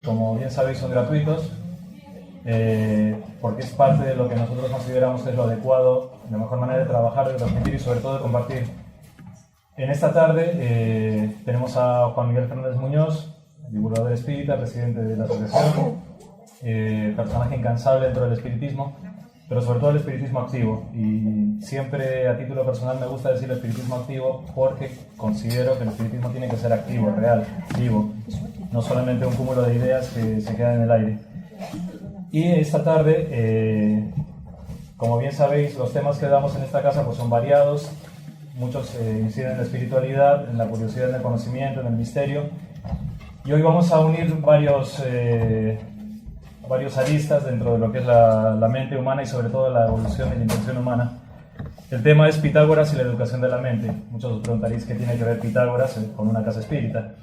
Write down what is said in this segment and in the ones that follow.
como bien sabéis, son gratuitos, porque es parte de lo que nosotros consideramos que es lo adecuado, la mejor manera de trabajar, de transmitir y sobre todo de compartir. En esta tarde tenemos a Juan Miguel Fernández Muñoz, divulgador espírita, presidente de la asociación, personaje incansable dentro del espiritismo, pero sobre todo el espiritismo activo. Y siempre a título personal me gusta decir el espiritismo activo porque considero que el espiritismo tiene que ser activo, real, vivo, no solamente un cúmulo de ideas que se quedan en el aire. Y esta tarde, como bien sabéis, los temas que damos en esta casa pues son variados. Muchos inciden en la espiritualidad, en la curiosidad, en el conocimiento, en el misterio. Y hoy vamos a unir varios aristas dentro de lo que es la mente humana y sobre todo la evolución y la intención humana. El tema es Pitágoras y la educación de la mente. Muchos os preguntaréis qué tiene que ver Pitágoras con una casa espírita.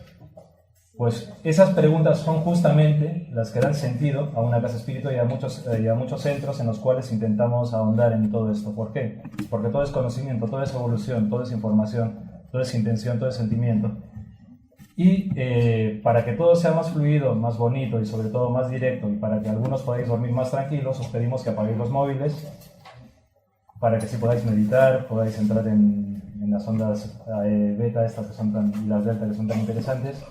Pues esas preguntas son justamente las que dan sentido a una casa espírita y a muchos centros en los cuales intentamos ahondar en todo esto. ¿Por qué? Porque todo es conocimiento, todo es evolución, todo es información, todo es intención, todo es sentimiento. Y para que todo sea más fluido, más bonito y sobre todo más directo, y para que algunos podáis dormir más tranquilos, os pedimos que apaguéis los móviles, para que así podáis meditar, podáis entrar en las ondas beta estas que son y las delta que son tan interesantes.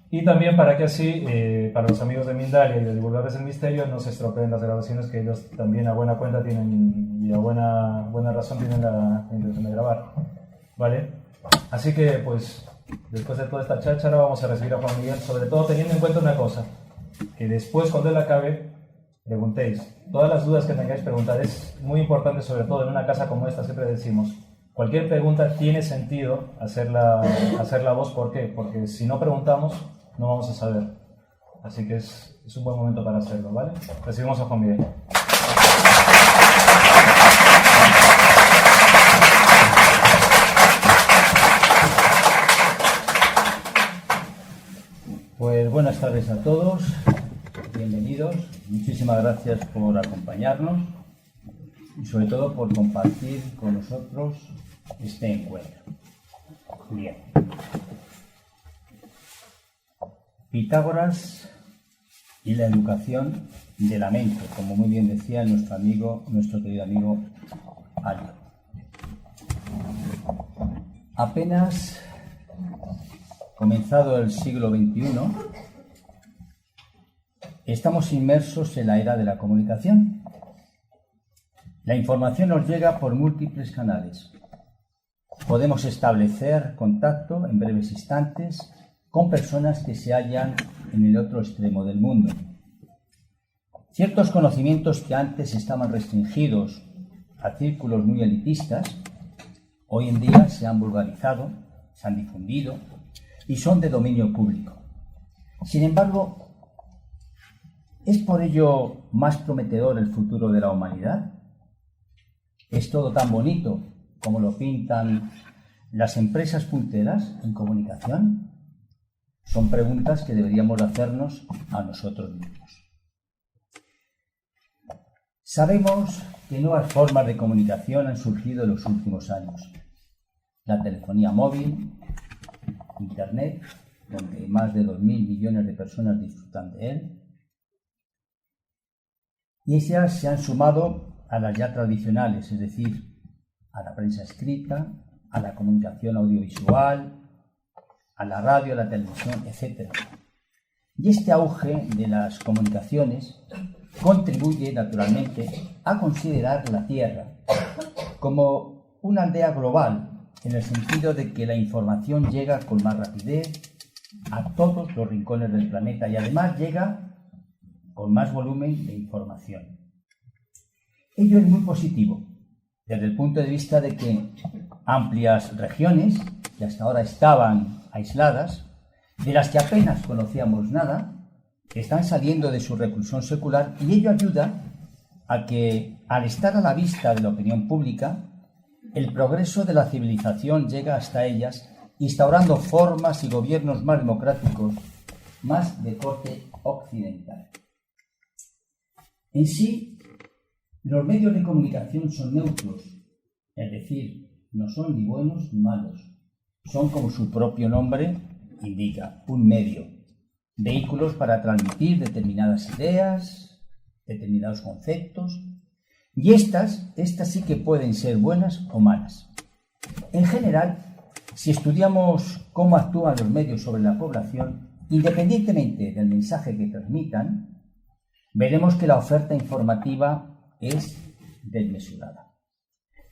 Y también para que así, para los amigos de Mindalia y de Divulgadores del Misterio, no se estropeen las grabaciones que ellos también a buena cuenta tienen y a buena razón tienen la intención de grabar, ¿vale? Así que, pues, después de toda esta cháchara vamos a recibir a Juan Miguel, sobre todo teniendo en cuenta una cosa, que después cuando él acabe, preguntéis. Todas las dudas que tengáis, preguntar. Es muy importante, sobre todo en una casa como esta, siempre decimos, cualquier pregunta tiene sentido hacerla voz. ¿Por qué? Porque si no preguntamos, no vamos a saber. Así que es un buen momento para hacerlo, ¿vale? Recibimos a Juan Miguel. Pues buenas tardes a todos, bienvenidos, muchísimas gracias por acompañarnos y sobre todo por compartir con nosotros este encuentro. Bien. Pitágoras y la educación de la mente, como muy bien decía nuestro querido amigo Aldo. Apenas comenzado el siglo XXI, estamos inmersos en la era de la comunicación. La información nos llega por múltiples canales. Podemos establecer contacto en breves instantes con personas que se hallan en el otro extremo del mundo. Ciertos conocimientos que antes estaban restringidos a círculos muy elitistas, hoy en día se han vulgarizado, se han difundido y son de dominio público. Sin embargo, ¿es por ello más prometedor el futuro de la humanidad? ¿Es todo tan bonito como lo pintan las empresas punteras en comunicación? Son preguntas que deberíamos hacernos a nosotros mismos. Sabemos que nuevas formas de comunicación han surgido en los últimos años. La telefonía móvil, Internet, donde más de 2.000 millones de personas disfrutan de él, y ellas se han sumado a las ya tradicionales, es decir, a la prensa escrita, a la comunicación audiovisual, a la radio, a la televisión, etc. Y este auge de las comunicaciones contribuye naturalmente a considerar la Tierra como una aldea global, en el sentido de que la información llega con más rapidez a todos los rincones del planeta y además llega con más volumen de información. Ello es muy positivo, desde el punto de vista de que amplias regiones, que hasta ahora estaban aisladas, de las que apenas conocíamos nada, están saliendo de su reclusión secular, y ello ayuda a que, al estar a la vista de la opinión pública, el progreso de la civilización llega hasta ellas, instaurando formas y gobiernos más democráticos, más de corte occidental. En sí, los medios de comunicación son neutros, es decir, no son ni buenos ni malos. Son, como su propio nombre indica, un medio. vehículos para transmitir determinadas ideas, determinados conceptos, y estas sí que pueden ser buenas o malas. En general, si estudiamos cómo actúan los medios sobre la población, independientemente del mensaje que transmitan, veremos que la oferta informativa es desmesurada.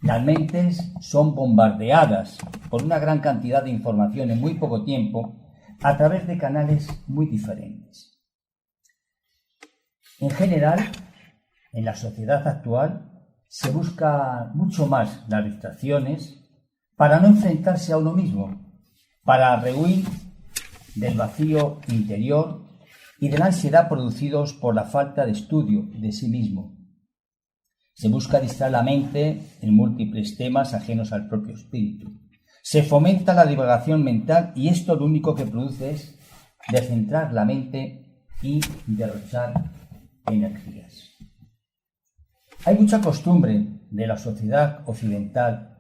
Las mentes son bombardeadas por una gran cantidad de información en muy poco tiempo a través de canales muy diferentes. En general, en la sociedad actual se busca mucho más las distracciones para no enfrentarse a uno mismo, para rehuir del vacío interior y de la ansiedad producidos por la falta de estudio de sí mismo. Se busca distraer la mente en múltiples temas ajenos al propio espíritu. Se fomenta la divagación mental y esto lo único que produce es descentrar la mente y derrochar energías. Hay mucha costumbre de la sociedad occidental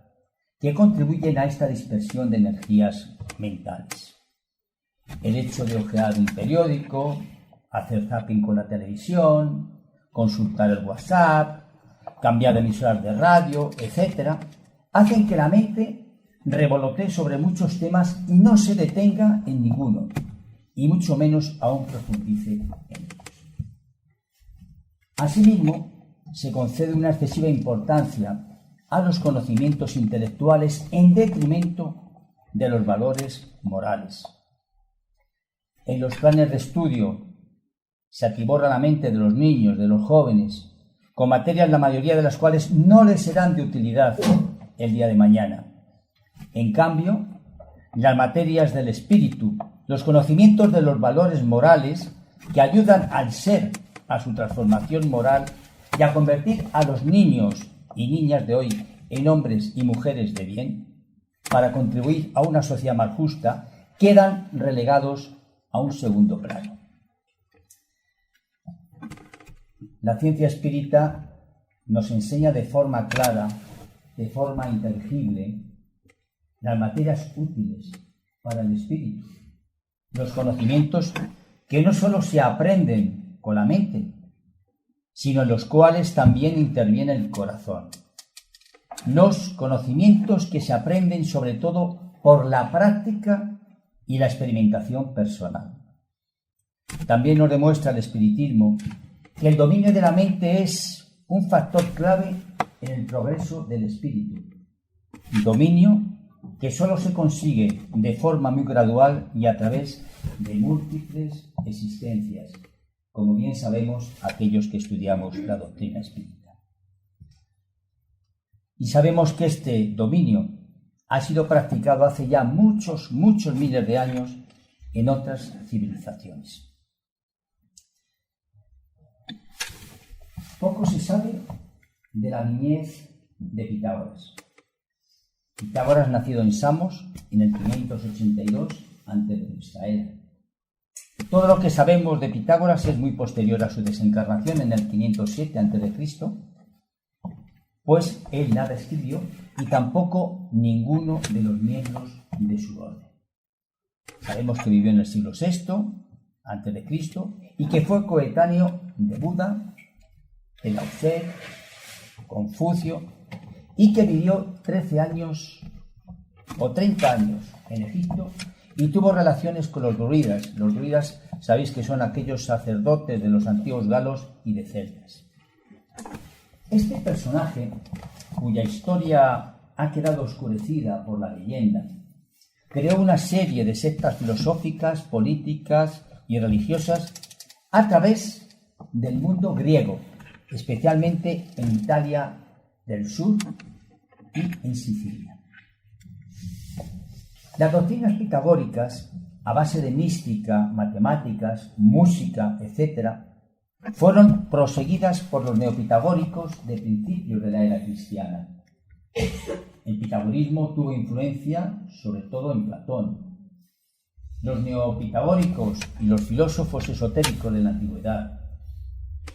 que contribuyen a esta dispersión de energías mentales. El hecho de hojear un periódico, hacer zapping con la televisión, consultar el WhatsApp, cambiar de emisoras de radio, etc., hacen que la mente revolotee sobre muchos temas y no se detenga en ninguno, y mucho menos aún profundice en ellos. Asimismo, se concede una excesiva importancia a los conocimientos intelectuales en detrimento de los valores morales. En los planes de estudio se atiborra la mente de los niños, de los jóvenes, con materias la mayoría de las cuales no les serán de utilidad el día de mañana. En cambio, las materias del espíritu, los conocimientos de los valores morales que ayudan al ser a su transformación moral y a convertir a los niños y niñas de hoy en hombres y mujeres de bien, para contribuir a una sociedad más justa, quedan relegados a un segundo plano. La ciencia espírita nos enseña de forma clara, de forma inteligible, las materias útiles para el espíritu, los conocimientos que no solo se aprenden con la mente, sino en los cuales también interviene el corazón. Los conocimientos que se aprenden sobre todo por la práctica y la experimentación personal. También nos demuestra el espiritismo que el dominio de la mente es un factor clave en el progreso del espíritu. Dominio que solo se consigue de forma muy gradual y a través de múltiples existencias, como bien sabemos aquellos que estudiamos la doctrina espírita. Y sabemos que este dominio ha sido practicado hace ya muchos miles de años en otras civilizaciones. Poco se sabe de la niñez de Pitágoras. Pitágoras, nacido en Samos en el 582 antes de nuestra era. Todo lo que sabemos de Pitágoras es muy posterior a su desencarnación en el 507 a.C., pues él nada escribió y tampoco ninguno de los miembros de su orden. Sabemos que vivió en el siglo VI a.C. y que fue coetáneo de Buda, de Lao Tse, Confucio, y que vivió 13 años o 30 años en Egipto y tuvo relaciones con los druidas. Los druidas sabéis que son aquellos sacerdotes de los antiguos galos y de celtas. Este personaje, cuya historia ha quedado oscurecida por la leyenda, creó una serie de sectas filosóficas, políticas y religiosas a través del mundo griego, especialmente en Italia del sur y en Sicilia. Las doctrinas pitagóricas, a base de mística, matemáticas, música, etc., fueron proseguidas por los neopitagóricos de principios de la era cristiana. El pitagorismo tuvo influencia sobre todo en Platón. Los neopitagóricos y los filósofos esotéricos de la antigüedad.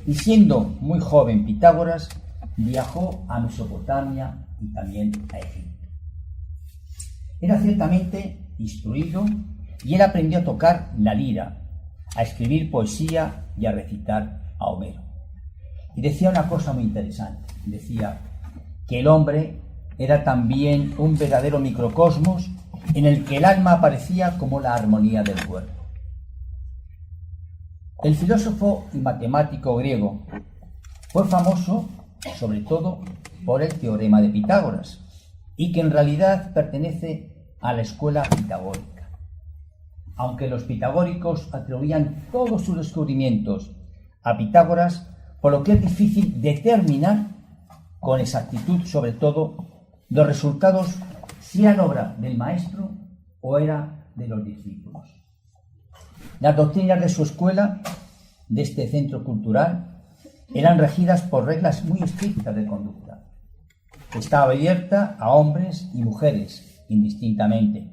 Y siendo muy joven Pitágoras, viajó a Mesopotamia y también a Egipto. Era ciertamente instruido y él aprendió a tocar la lira, a escribir poesía y a recitar a Homero. Y decía una cosa muy interesante. Decía que el hombre era también un verdadero microcosmos en el que el alma aparecía como la armonía del cuerpo. El filósofo y matemático griego fue famoso sobre todo por el teorema de Pitágoras, y que en realidad pertenece a la escuela pitagórica. Aunque los pitagóricos atribuían todos sus descubrimientos a Pitágoras, por lo que es difícil determinar con exactitud, sobre todo, los resultados si eran obra del maestro o era de los discípulos. Las doctrinas de su escuela, de este centro cultural, eran regidas por reglas muy estrictas de conducta. Estaba abierta a hombres y mujeres indistintamente,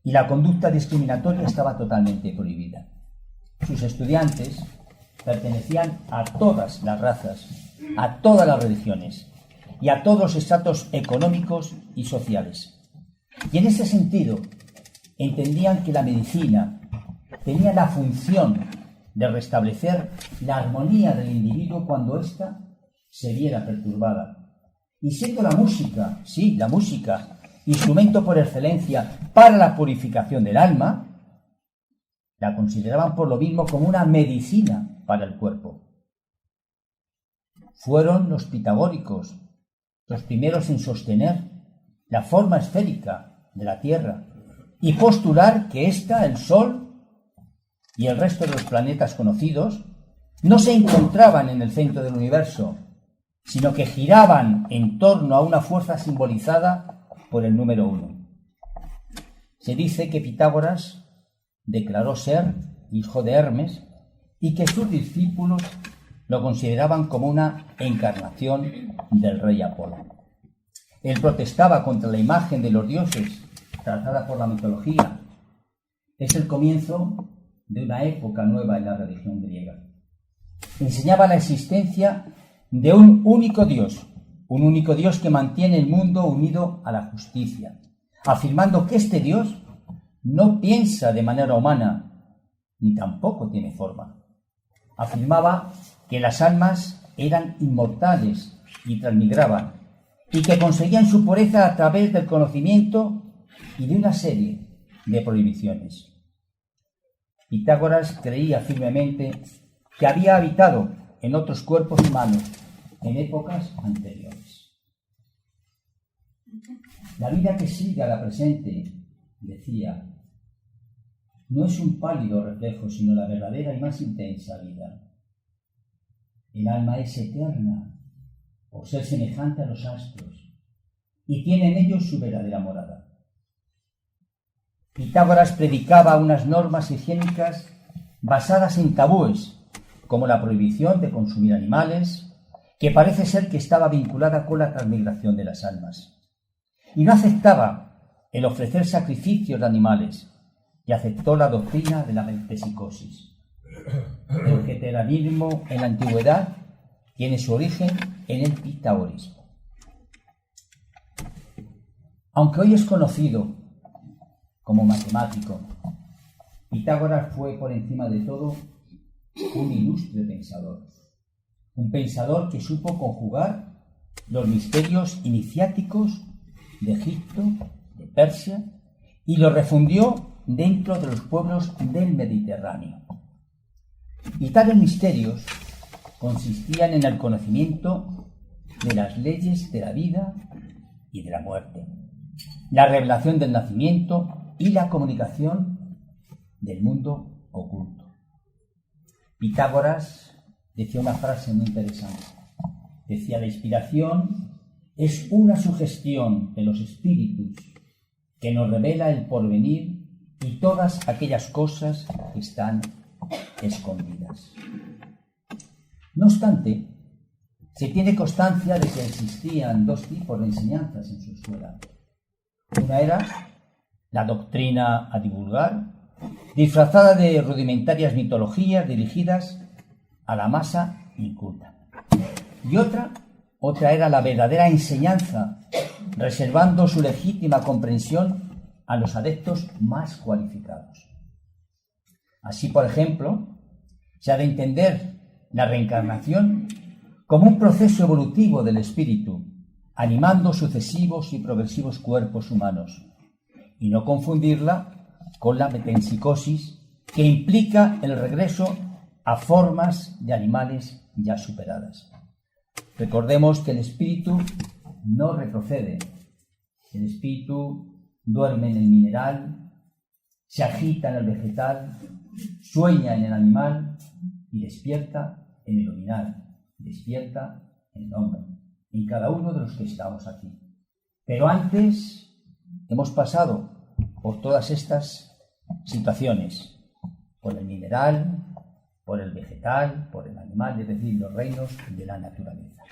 y la conducta discriminatoria estaba totalmente prohibida. Sus estudiantes pertenecían a todas las razas, a todas las religiones y a todos los estratos económicos y sociales. Y en ese sentido entendían que la medicina tenía la función de restablecer la armonía del individuo cuando ésta se viera perturbada. Y siendo la música, sí, la música, instrumento por excelencia para la purificación del alma, la consideraban por lo mismo como una medicina para el cuerpo. Fueron los pitagóricos los primeros en sostener la forma esférica de la Tierra y postular que ésta, el Sol y el resto de los planetas conocidos, no se encontraban en el centro del universo, sino que giraban en torno a una fuerza simbolizada por el número 1. Se dice que Pitágoras declaró ser hijo de Hermes y que sus discípulos lo consideraban como una encarnación del rey Apolo. Él protestaba contra la imagen de los dioses trazada por la mitología. Es el comienzo de una época nueva en la religión griega. Enseñaba la existencia de un único Dios que mantiene el mundo unido a la justicia, afirmando que este Dios no piensa de manera humana, ni tampoco tiene forma. Afirmaba que las almas eran inmortales y transmigraban, y que conseguían su pureza a través del conocimiento y de una serie de prohibiciones. Pitágoras creía firmemente que había habitado en otros cuerpos humanos en épocas anteriores. La vida que sigue a la presente, decía, no es un pálido reflejo, sino la verdadera y más intensa vida. El alma es eterna por ser semejante a los astros y tiene en ellos su verdadera morada. Pitágoras predicaba unas normas higiénicas basadas en tabúes, como la prohibición de consumir animales, que parece ser que estaba vinculada con la transmigración de las almas. Y no aceptaba el ofrecer sacrificios de animales, y aceptó la doctrina de la metempsicosis. El vegetarianismo en la antigüedad tiene su origen en el pitagorismo. Aunque hoy es conocido como matemático, Pitágoras fue por encima de todo un ilustre pensador. Un pensador que supo conjugar los misterios iniciáticos de Egipto, de Persia, y los refundió dentro de los pueblos del Mediterráneo. Y tales misterios consistían en el conocimiento de las leyes de la vida y de la muerte, la revelación del nacimiento y la comunicación del mundo oculto. Pitágoras decía una frase muy interesante. Decía, la inspiración es una sugestión de los espíritus que nos revela el porvenir y todas aquellas cosas que están escondidas. No obstante, se tiene constancia de que existían dos tipos de enseñanzas en su escuela. Una era la doctrina a divulgar, disfrazada de rudimentarias mitologías dirigidas a la masa inculta. Y otra era la verdadera enseñanza, reservando su legítima comprensión a los adeptos más cualificados. Así, por ejemplo, se ha de entender la reencarnación como un proceso evolutivo del espíritu, animando sucesivos y progresivos cuerpos humanos, y no confundirla con la metempsicosis, que implica el regreso a formas de animales ya superadas. Recordemos que el espíritu no retrocede. El espíritu duerme en el mineral, se agita en el vegetal, sueña en el animal y despierta en el luminal, despierta en el hombre, en cada uno de los que estamos aquí. Pero antes hemos pasado por todas estas situaciones, por el mineral, por el vegetal, por el animal, es decir, los reinos de la naturaleza.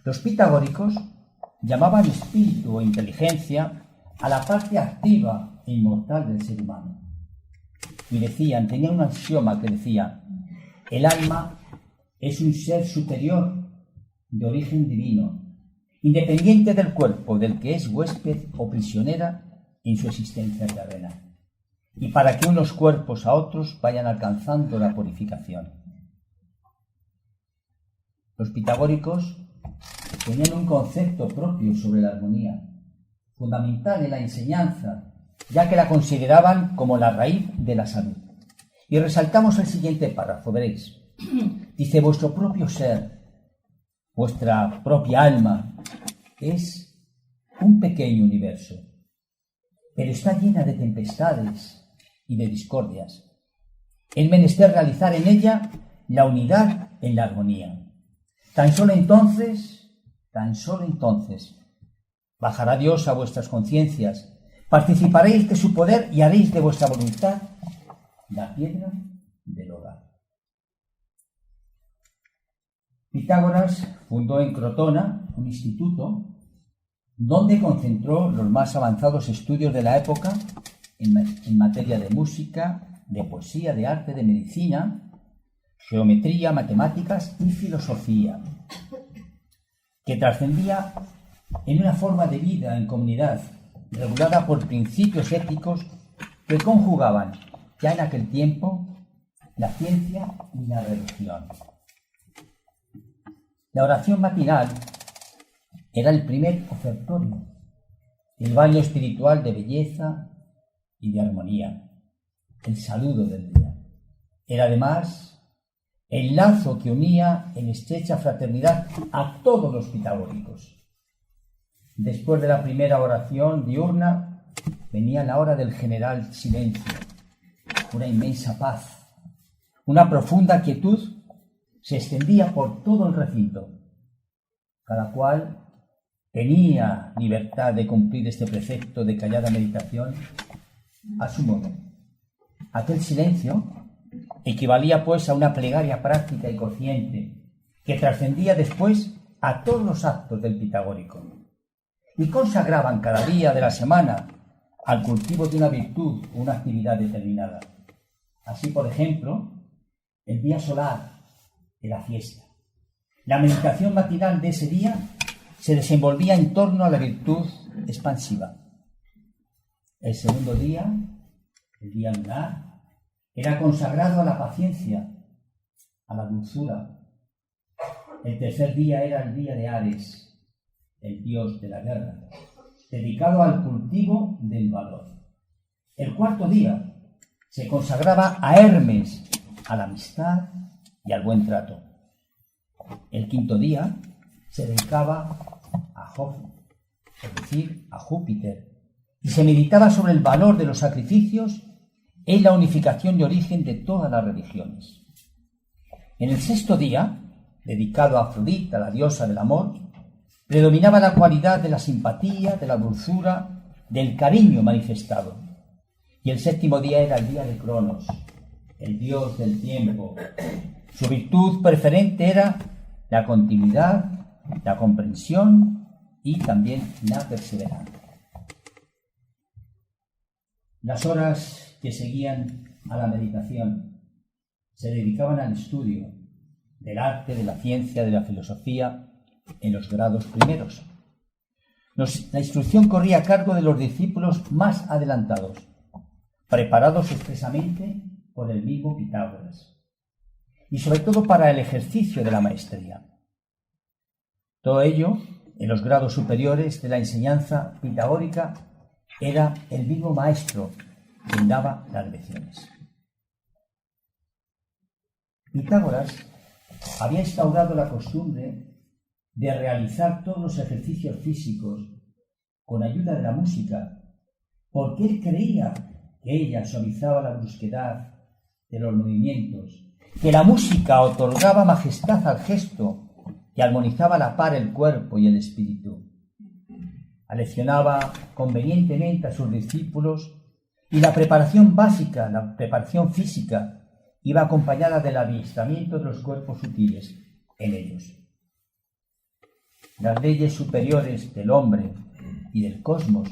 Los pitagóricos llamaban espíritu o inteligencia a la parte activa e inmortal del ser humano. Y decían, tenían un axioma que decía: el alma es un ser superior de origen divino, independiente del cuerpo del que es huésped o prisionera en su existencia terrena, y para que unos cuerpos a otros vayan alcanzando la purificación. Los pitagóricos tenían un concepto propio sobre la armonía, fundamental en la enseñanza, ya que la consideraban como la raíz de la salud. Y resaltamos el siguiente párrafo, veréis. Dice: vuestro propio ser, vuestra propia alma, es un pequeño universo, pero está llena de tempestades y de discordias. Es menester realizar en ella la unidad en la armonía. Tan solo entonces, bajará Dios a vuestras conciencias, participaréis de su poder y haréis de vuestra voluntad la piedra del hogar. Pitágoras fundó en Crotona un instituto donde concentró los más avanzados estudios de la época en materia de música, de poesía, de arte, de medicina, geometría, matemáticas y filosofía, que trascendía en una forma de vida en comunidad regulada por principios éticos que conjugaban ya en aquel tiempo la ciencia y la religión. La oración matinal era el primer ofertorio, el baño espiritual de belleza y de armonía, el saludo del día. Era además el lazo que unía en estrecha fraternidad a todos los pitagóricos. Después de la primera oración diurna venía la hora del general silencio, una inmensa paz, una profunda quietud se extendía por todo el recinto. Cada cual tenía libertad de cumplir este precepto de callada meditación a su modo. Aquel silencio equivalía pues a una plegaria práctica y consciente que trascendía después a todos los actos del pitagórico y consagraban cada día de la semana al cultivo de una virtud o una actividad determinada. Así, por ejemplo, el día solar de la fiesta. La meditación matinal de ese día se desenvolvía en torno a la virtud expansiva. El segundo día, el día lunar, era consagrado a la paciencia, a la dulzura. El tercer día era el día de Ares, el dios de la guerra, dedicado al cultivo del valor. El cuarto día se consagraba a Hermes, a la amistad y al buen trato. El quinto día se dedicaba a Jove, es decir, a Júpiter, y se meditaba sobre el valor de los sacrificios en la unificación de origen de todas las religiones. En el sexto día, dedicado a Afrodita, la diosa del amor, predominaba la cualidad de la simpatía, de la dulzura, del cariño manifestado. Y el séptimo día era el día de Cronos, el dios del tiempo. Su virtud preferente era la continuidad, la comprensión y también la perseverancia. Las horas que seguían a la meditación se dedicaban al estudio del arte, de la ciencia, de la filosofía en los grados primeros. La instrucción corría a cargo de los discípulos más adelantados, preparados expresamente por el mismo Pitágoras, y sobre todo para el ejercicio de la maestría. Todo ello, en los grados superiores de la enseñanza pitagórica, era el mismo maestro quien daba las lecciones. Pitágoras había instaurado la costumbre de realizar todos los ejercicios físicos con ayuda de la música, porque él creía que ella suavizaba la brusquedad de los movimientos, que la música otorgaba majestad al gesto y armonizaba a la par el cuerpo y el espíritu. Aleccionaba convenientemente a sus discípulos y la preparación básica, la preparación física, iba acompañada del adiestramiento de los cuerpos sutiles en ellos. Las leyes superiores del hombre y del cosmos,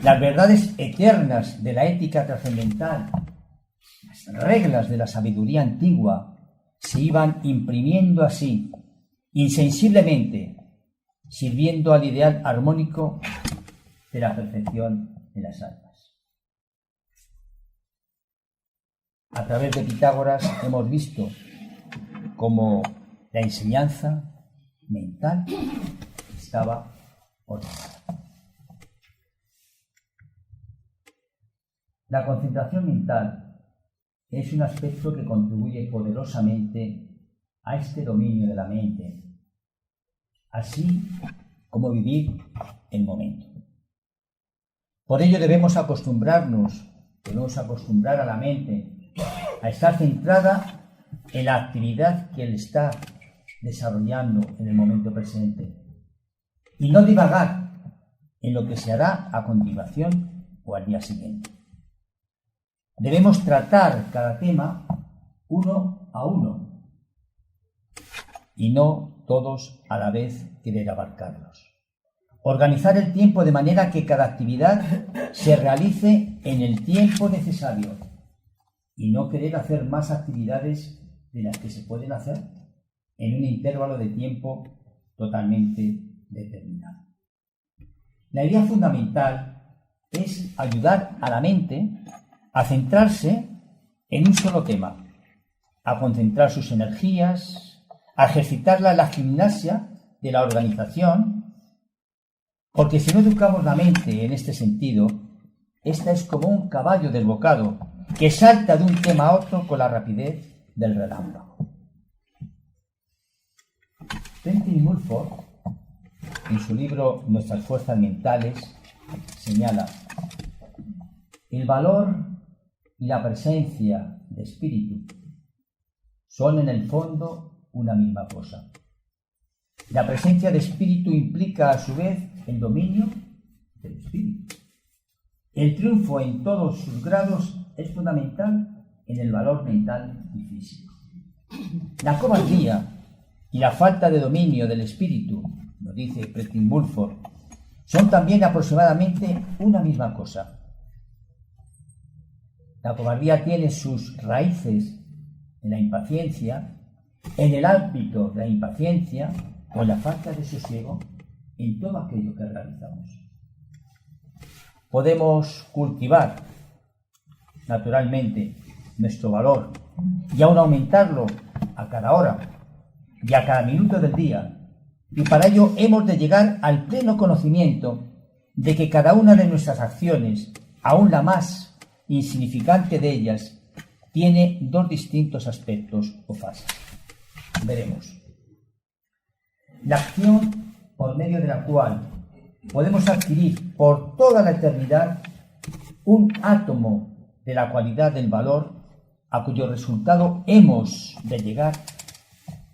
las verdades eternas de la ética trascendental, las reglas de la sabiduría antigua, se iban imprimiendo así, insensiblemente, sirviendo al ideal armónico de la perfección de las almas. A través de Pitágoras hemos visto cómo la enseñanza mental estaba ordenada. La concentración mental es un aspecto que contribuye poderosamente a este dominio de la mente, así como vivir el momento. Por ello debemos acostumbrar a la mente a estar centrada en la actividad que él está desarrollando en el momento presente y no divagar en lo que se hará a continuación o al día siguiente. Debemos tratar cada tema uno a uno y no todos a la vez querer abarcarlos. Organizar el tiempo de manera que cada actividad se realice en el tiempo necesario y no querer hacer más actividades de las que se pueden hacer en un intervalo de tiempo totalmente determinado. La idea fundamental es ayudar a la mente a centrarse en un solo tema, a concentrar sus energías, a ejercitarla en la gimnasia de la organización, porque si no educamos la mente en este sentido, esta es como un caballo desbocado que salta de un tema a otro con la rapidez del relámpago. Trentin Mulford, en su libro Nuestras fuerzas mentales, señala: el valor y la presencia de espíritu son en el fondo una misma cosa. La presencia de espíritu implica a su vez el dominio del espíritu. El triunfo en todos sus grados es fundamental en el valor mental y físico. La cobardía y la falta de dominio del espíritu, nos dice Trentin Mulford, son también aproximadamente una misma cosa. La cobardía tiene sus raíces en la impaciencia, en el ámbito de la impaciencia o en la falta de sosiego en todo aquello que realizamos. Podemos cultivar naturalmente nuestro valor y aún aumentarlo a cada hora y a cada minuto del día, y para ello hemos de llegar al pleno conocimiento de que cada una de nuestras acciones, aún la más insignificante de ellas, tiene dos distintos aspectos o fases. Veremos. La acción por medio de la cual podemos adquirir por toda la eternidad un átomo de la cualidad del valor a cuyo resultado hemos de llegar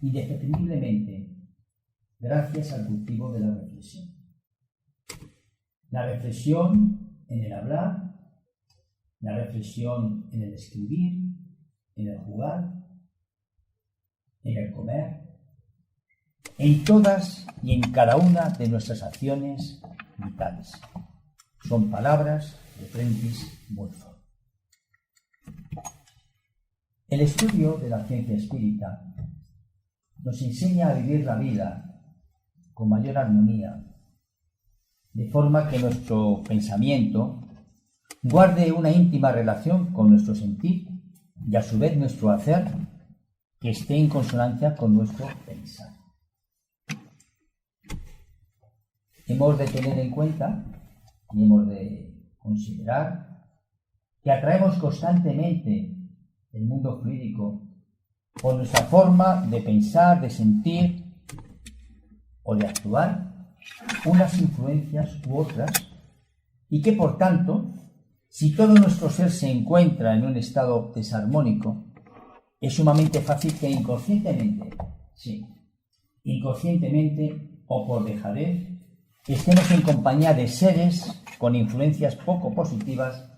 indefectiblemente gracias al cultivo de la reflexión. La reflexión en el hablar, la reflexión en el escribir, en el jugar, en el comer, en todas y en cada una de nuestras acciones vitales. Son palabras de Trentin Mulford. El estudio de la ciencia espírita nos enseña a vivir la vida con mayor armonía, de forma que nuestro pensamiento guarde una íntima relación con nuestro sentir y a su vez nuestro hacer que esté en consonancia con nuestro pensar. Hemos de tener en cuenta y hemos de considerar que atraemos constantemente el mundo fluídico por nuestra forma de pensar, de sentir o de actuar, unas influencias u otras, y que por tanto, si todo nuestro ser se encuentra en un estado desarmónico, es sumamente fácil que inconscientemente o por dejadez, estemos en compañía de seres con influencias poco positivas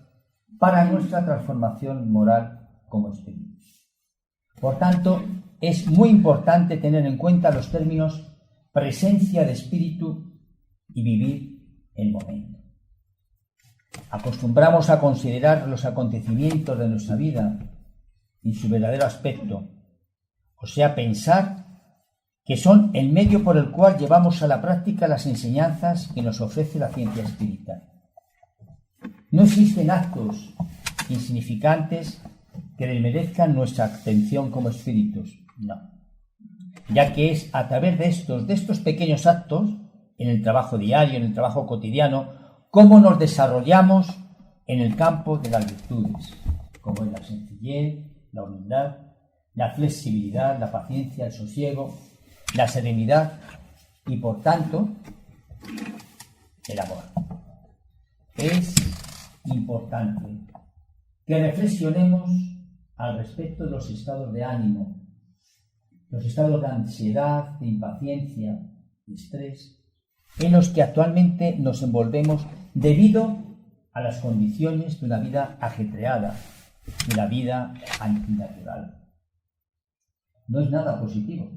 para nuestra transformación moral como espíritus. Por tanto, es muy importante tener en cuenta los términos presencia de espíritu y vivir el momento. Acostumbramos a considerar los acontecimientos de nuestra vida en su verdadero aspecto, o sea, pensar que son el medio por el cual llevamos a la práctica las enseñanzas que nos ofrece la ciencia espírita. No existen actos insignificantes que desmerezcan nuestra atención como espíritus, no, ya que es a través de estos pequeños actos, en el trabajo diario, en el trabajo cotidiano, cómo nos desarrollamos en el campo de las virtudes, como es la sencillez, la humildad, la flexibilidad, la paciencia, el sosiego, la serenidad y, por tanto, el amor. Es importante que reflexionemos al respecto de los estados de ánimo, los estados de ansiedad, de impaciencia, de estrés, en los que actualmente nos envolvemos debido a las condiciones de una vida ajetreada, de la vida antinatural. No es nada positivo.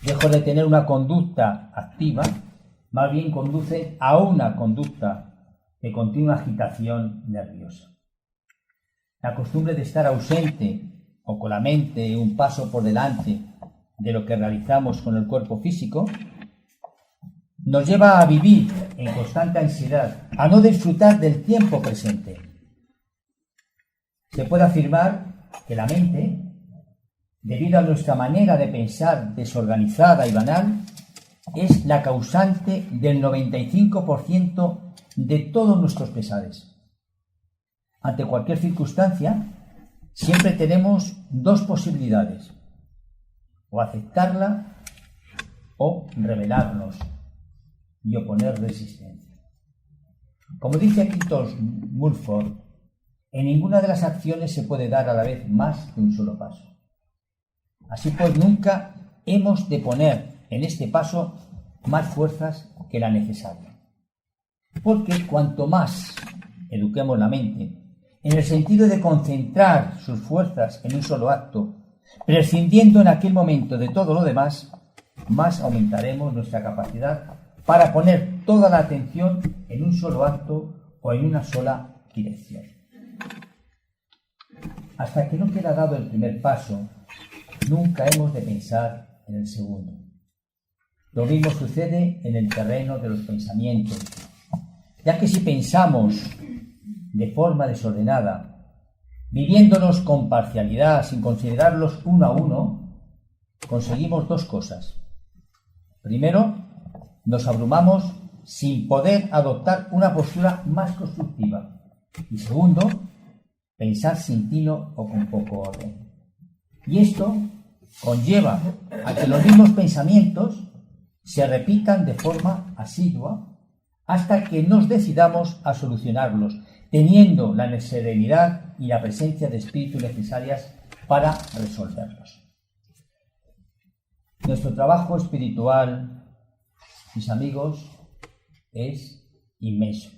Lejos de tener una conducta activa, más bien conduce a una conducta de continua agitación nerviosa. La costumbre de estar ausente o con la mente un paso por delante de lo que realizamos con el cuerpo físico nos lleva a vivir en constante ansiedad, a no disfrutar del tiempo presente. Se puede afirmar que la mente, debido a nuestra manera de pensar desorganizada y banal, es la causante del 95% de todos nuestros pesares. Ante cualquier circunstancia, siempre tenemos dos posibilidades: o aceptarla o rebelarnos y oponer resistencia. Como dice Clifton Mulford, en ninguna de las acciones se puede dar a la vez más de un solo paso. Así pues, nunca hemos de poner en este paso más fuerzas que la necesaria. Porque cuanto más eduquemos la mente, en el sentido de concentrar sus fuerzas en un solo acto, prescindiendo en aquel momento de todo lo demás, más aumentaremos nuestra capacidad para poner toda la atención en un solo acto o en una sola dirección. Hasta que no queda dado el primer paso, nunca hemos de pensar en el segundo. Lo mismo sucede en el terreno de los pensamientos, ya que si pensamos de forma desordenada, viviéndolos con parcialidad, sin considerarlos uno a uno, conseguimos dos cosas. Primero, nos abrumamos sin poder adoptar una postura más constructiva. Y segundo, pensar sin tino o con poco orden. Y esto conlleva a que los mismos pensamientos se repitan de forma asidua hasta que nos decidamos a solucionarlos, teniendo la serenidad y la presencia de espíritu necesarias para resolverlos. Nuestro trabajo espiritual, mis amigos, es inmenso.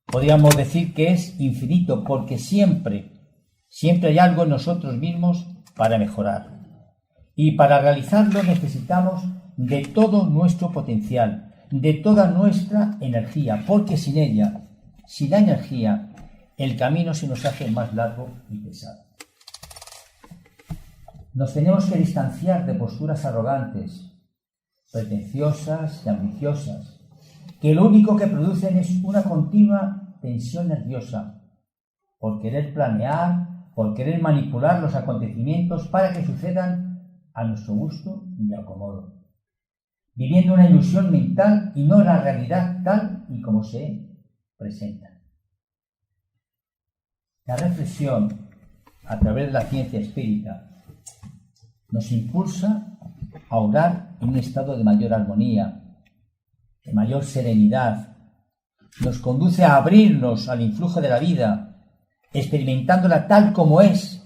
Podríamos decir que es infinito, porque siempre hay algo en nosotros mismos para mejorar. Y para realizarlo necesitamos de todo nuestro potencial, de toda nuestra energía, porque sin ella, sin la energía, el camino se nos hace más largo y pesado. Nos tenemos que distanciar de posturas arrogantes, pretenciosas y ambiciosas, que lo único que producen es una continua tensión nerviosa por querer planear, por querer manipular los acontecimientos para que sucedan a nuestro gusto y acomodo, viviendo una ilusión mental y no la realidad tal y como se presenta. La reflexión a través de la ciencia espírita nos impulsa a obrar en un estado de mayor armonía, de mayor serenidad, nos conduce a abrirnos al influjo de la vida, experimentándola tal como es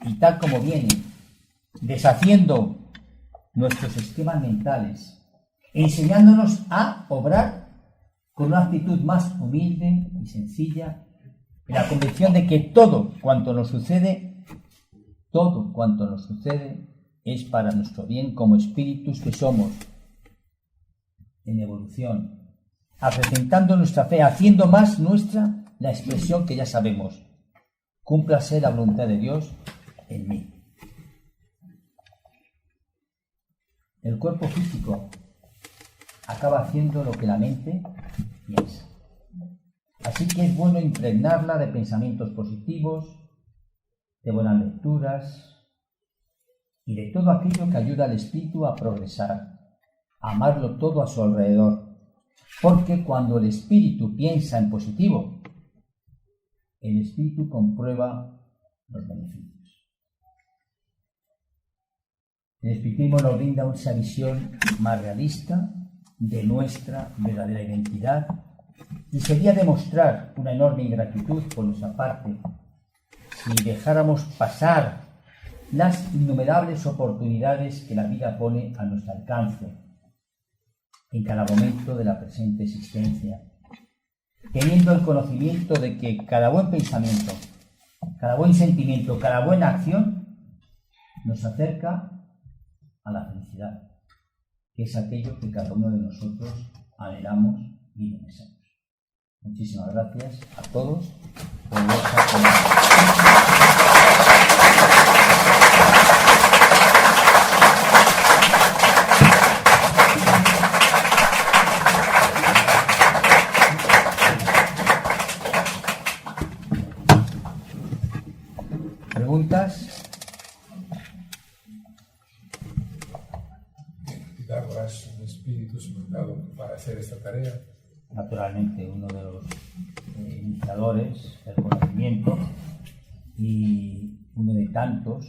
y tal como viene, deshaciendo nuestros esquemas mentales, enseñándonos a obrar con una actitud más humilde y sencilla, en la convicción de que todo cuanto nos sucede es para nuestro bien como espíritus que somos en evolución, acrecentando nuestra fe, haciendo más nuestra la expresión que ya sabemos: cúmplase la voluntad de Dios en mí. El cuerpo físico acaba haciendo lo que la mente piensa. Así que es bueno impregnarla de pensamientos positivos, de buenas lecturas y de todo aquello que ayuda al espíritu a progresar, a amarlo todo a su alrededor. Porque cuando el espíritu piensa en positivo, el espíritu comprueba los beneficios. El espiritismo nos brinda esa visión más realista de nuestra verdadera identidad, y sería demostrar una enorme ingratitud por nuestra parte si dejáramos pasar las innumerables oportunidades que la vida pone a nuestro alcance en cada momento de la presente existencia, teniendo el conocimiento de que cada buen pensamiento, cada buen sentimiento, cada buena acción nos acerca a la felicidad, que es aquello que cada uno de nosotros anhelamos y deseamos. Muchísimas gracias a todos por vuestra atención. ¿Preguntas? Pitágoras, un espíritu inventado para hacer esta tarea. Naturalmente, uno de los iniciadores del conocimiento y uno de tantos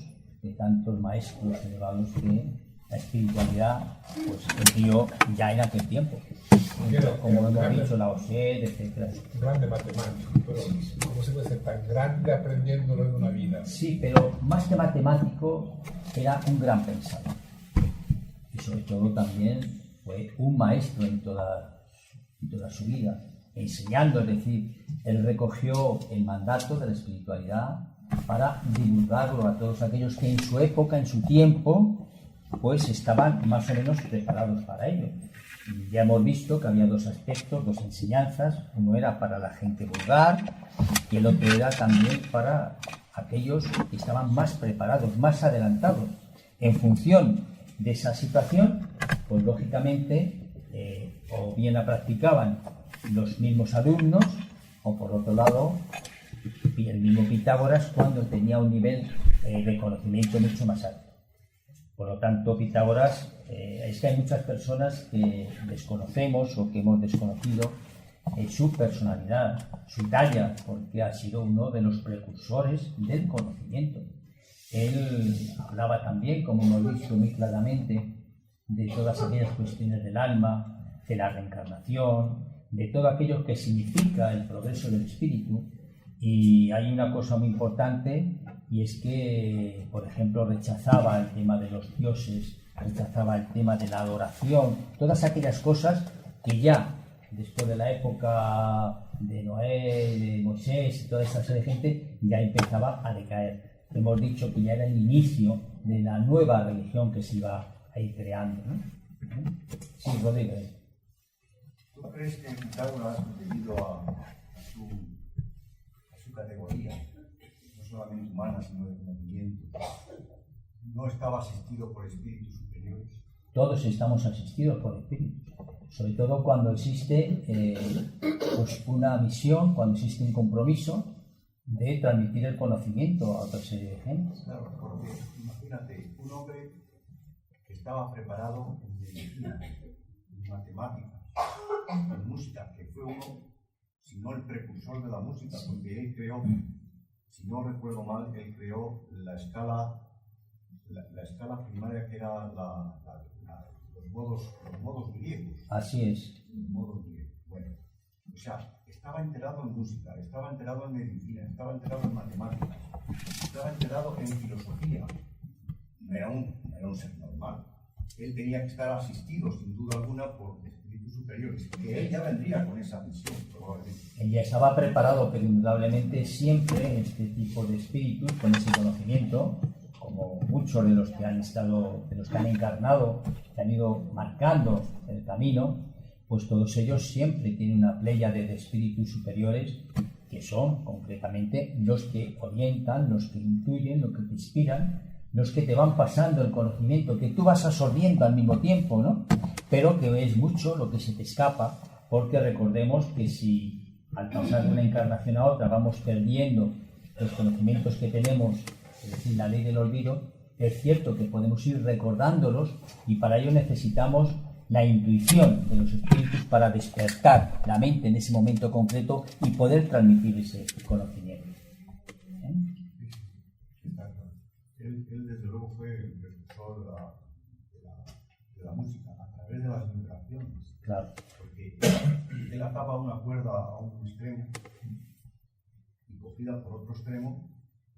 maestros elevados que la espiritualidad pues dio ya en aquel tiempo. Como hemos dicho, Lao Tse, etc. Un grande matemático, pero ¿cómo se puede ser tan grande aprendiéndolo en una vida? Sí, pero más que matemático, era un gran pensador. Y sobre todo también fue un maestro en toda su vida, enseñando, es decir, él recogió el mandato de la espiritualidad para divulgarlo a todos aquellos que en su época, en su tiempo, pues estaban más o menos preparados para ello. Y ya hemos visto que había dos aspectos, dos enseñanzas: uno era para la gente vulgar y el otro era también para aquellos que estaban más preparados, más adelantados. En función de esa situación, pues lógicamente o bien la practicaban los mismos alumnos, o por otro lado el mismo Pitágoras cuando tenía un nivel de conocimiento mucho más alto. Por lo tanto, Pitágoras, es que hay muchas personas que desconocemos o que hemos desconocido su personalidad, su talla, porque ha sido uno de los precursores del conocimiento. Él hablaba también, como hemos visto muy claramente, de todas aquellas cuestiones del alma, de la reencarnación, de todo aquello que significa el progreso del espíritu. Y hay una cosa muy importante, y es que, por ejemplo, rechazaba el tema de los dioses, rechazaba el tema de la adoración, todas aquellas cosas que ya después de la época de Noé, de Moisés y toda esa serie de gente ya empezaba a decaer. Hemos dicho que ya era el inicio de la nueva religión que se iba a ir creando, ¿no? Sí, Rodrigo. ¿Tú crees que Pitágoras, debido a su categoría, no solamente humana, sino de conocimiento, no estaba asistido por espíritus superiores? Todos estamos asistidos por espíritus, sobre todo cuando existe pues una misión, cuando existe un compromiso de transmitir el conocimiento a otra serie de gente. Claro, porque imagínate, un hombre que estaba preparado en medicina, en matemáticas, en música, que fue uno, si no el precursor de la música, porque él creó, si no recuerdo mal, él creó la escala primaria, que era los modos griegos. Así es. Los modos griegos. Bueno, o sea, estaba enterado en música, estaba enterado en medicina, estaba enterado en matemáticas, estaba enterado en filosofía. No era un ser normal. Él tenía que estar asistido, sin duda alguna, por espíritus superiores, que él ya vendría con esa misión, probablemente. Él ya estaba preparado, pero indudablemente siempre este tipo de espíritus, con ese conocimiento, como muchos de los que han estado, de los que han encarnado, que han ido marcando el camino, pues todos ellos siempre tienen una pléyade de espíritus superiores que son concretamente los que orientan, los que intuyen, los que te inspiran, los que te van pasando el conocimiento que tú vas absorbiendo al mismo tiempo, ¿no? Pero que es mucho lo que se te escapa, porque recordemos que si al pasar de una encarnación a otra vamos perdiendo los conocimientos que tenemos, es decir, la ley del olvido, es cierto que podemos ir recordándolos y para ello necesitamos la intuición de los espíritus para despertar la mente en ese momento concreto y poder transmitir ese conocimiento. Él desde luego fue el precursor de la música a través de las vibraciones. Claro. Porque él ataba una cuerda a un extremo y cogida por otro extremo,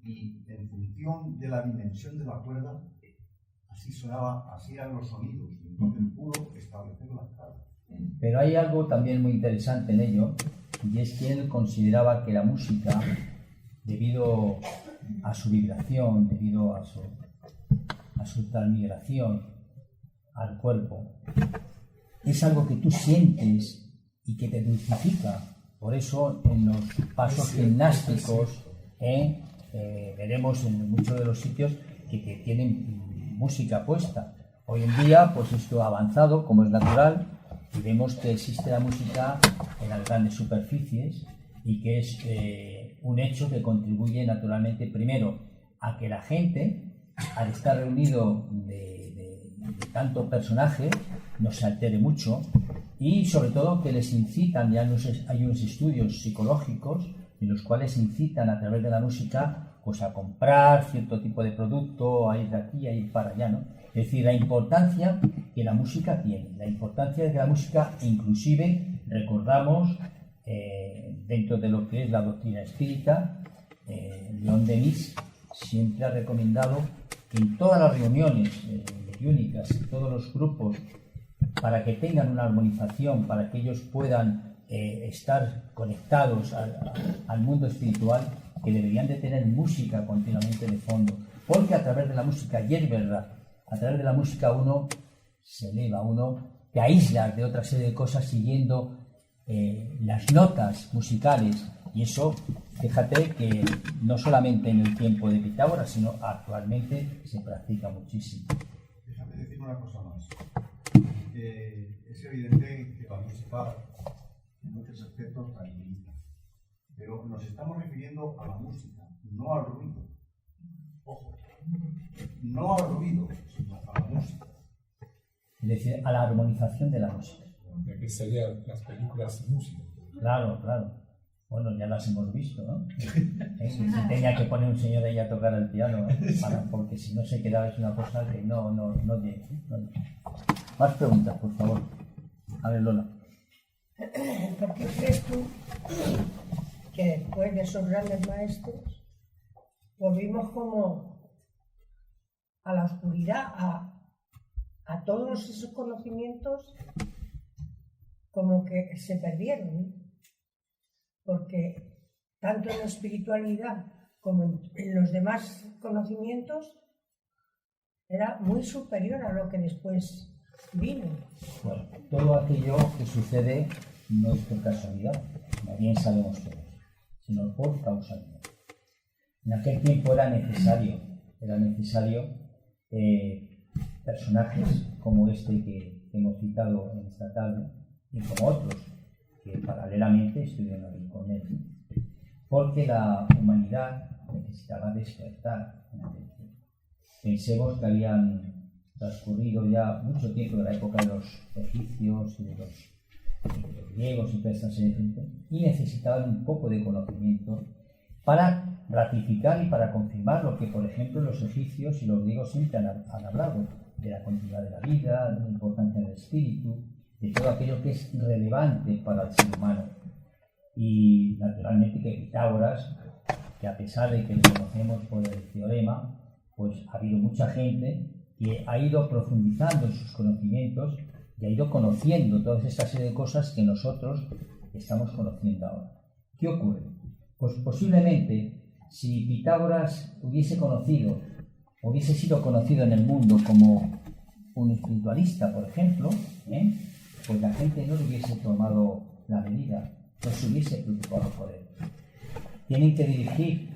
y en función de la dimensión de la cuerda, así sonaba, así eran los sonidos, y entonces pudo establecer la escala. Pero hay algo también muy interesante en ello, y es que él consideraba que la música, debido a su vibración, debido a su transmigración al cuerpo, es algo que tú sientes y que te dulcifica. Por eso en los pasos gimnásticos veremos en muchos de los sitios que tienen música puesta. Hoy en día, pues esto ha avanzado, como es natural, y vemos que existe la música en las grandes superficies y que es un hecho que contribuye naturalmente, primero, a que la gente, al estar reunido de tanto personaje, no se altere mucho, y sobre todo que les incitan, ya hay unos estudios psicológicos en los cuales incitan a través de la música pues a comprar cierto tipo de producto, a ir de aquí, a ir para allá, ¿no? Es decir, la importancia que la música tiene, la importancia de que la música, inclusive, recordamos, dentro de lo que es la doctrina espírita, León Denis siempre ha recomendado que en todas las reuniones mediúnicas, en todos los grupos, para que tengan una armonización, para que ellos puedan estar conectados al mundo espiritual, que deberían de tener música continuamente de fondo, porque a través de la música, y es verdad, a través de la música uno se eleva, uno te aísla de otra serie de cosas siguiendo las notas musicales, y eso, fíjate que no solamente en el tiempo de Pitágoras, sino actualmente se practica muchísimo. Déjame decir una cosa más. Es evidente que la música en muchos aspectos tranquiliza, pero nos estamos refiriendo a la música, no al ruido. Ojo, no al ruido, sino a la música. Es decir, a la armonización de la música. ¿De qué serían las películas de música? Claro, claro. Bueno, ya las hemos visto, ¿no? Si tenía que poner un señor ahí a tocar el piano, porque si no se quedaba, es una cosa que no llega. Más preguntas, por favor. A ver, Lola. ¿Por qué crees tú que después de esos grandes maestros volvimos como a la oscuridad, a todos esos conocimientos como que se perdieron? Porque tanto en la espiritualidad como en los demás conocimientos era muy superior a lo que después vino. Bueno, todo aquello que sucede no es por casualidad, como bien sabemos todos, sino por causalidad. En aquel tiempo era necesario personajes como este que hemos citado en esta tarde y como otros que paralelamente estuvieron ahí con él, porque la humanidad necesitaba despertar en aquel tiempo. Pensemos que habían transcurrido ya mucho tiempo de la época de los egipcios y de los griegos y persas y necesitaban un poco de conocimiento para ratificar y para confirmar lo que, por ejemplo, los egipcios y los griegos siempre han hablado, de la continuidad de la vida, de la importancia del espíritu, de todo aquello que es relevante para el ser humano. Y naturalmente que Pitágoras, que a pesar de que le conocemos por el teorema, pues ha habido mucha gente que ha ido profundizando en sus conocimientos y ha ido conociendo toda esta serie de cosas que nosotros estamos conociendo ahora. ¿Qué ocurre? Pues posiblemente si Pitágoras hubiese sido conocido en el mundo como un espiritualista, por ejemplo, pues la gente no le hubiese tomado la medida, no se hubiese preocupado por él. Tienen que dirigir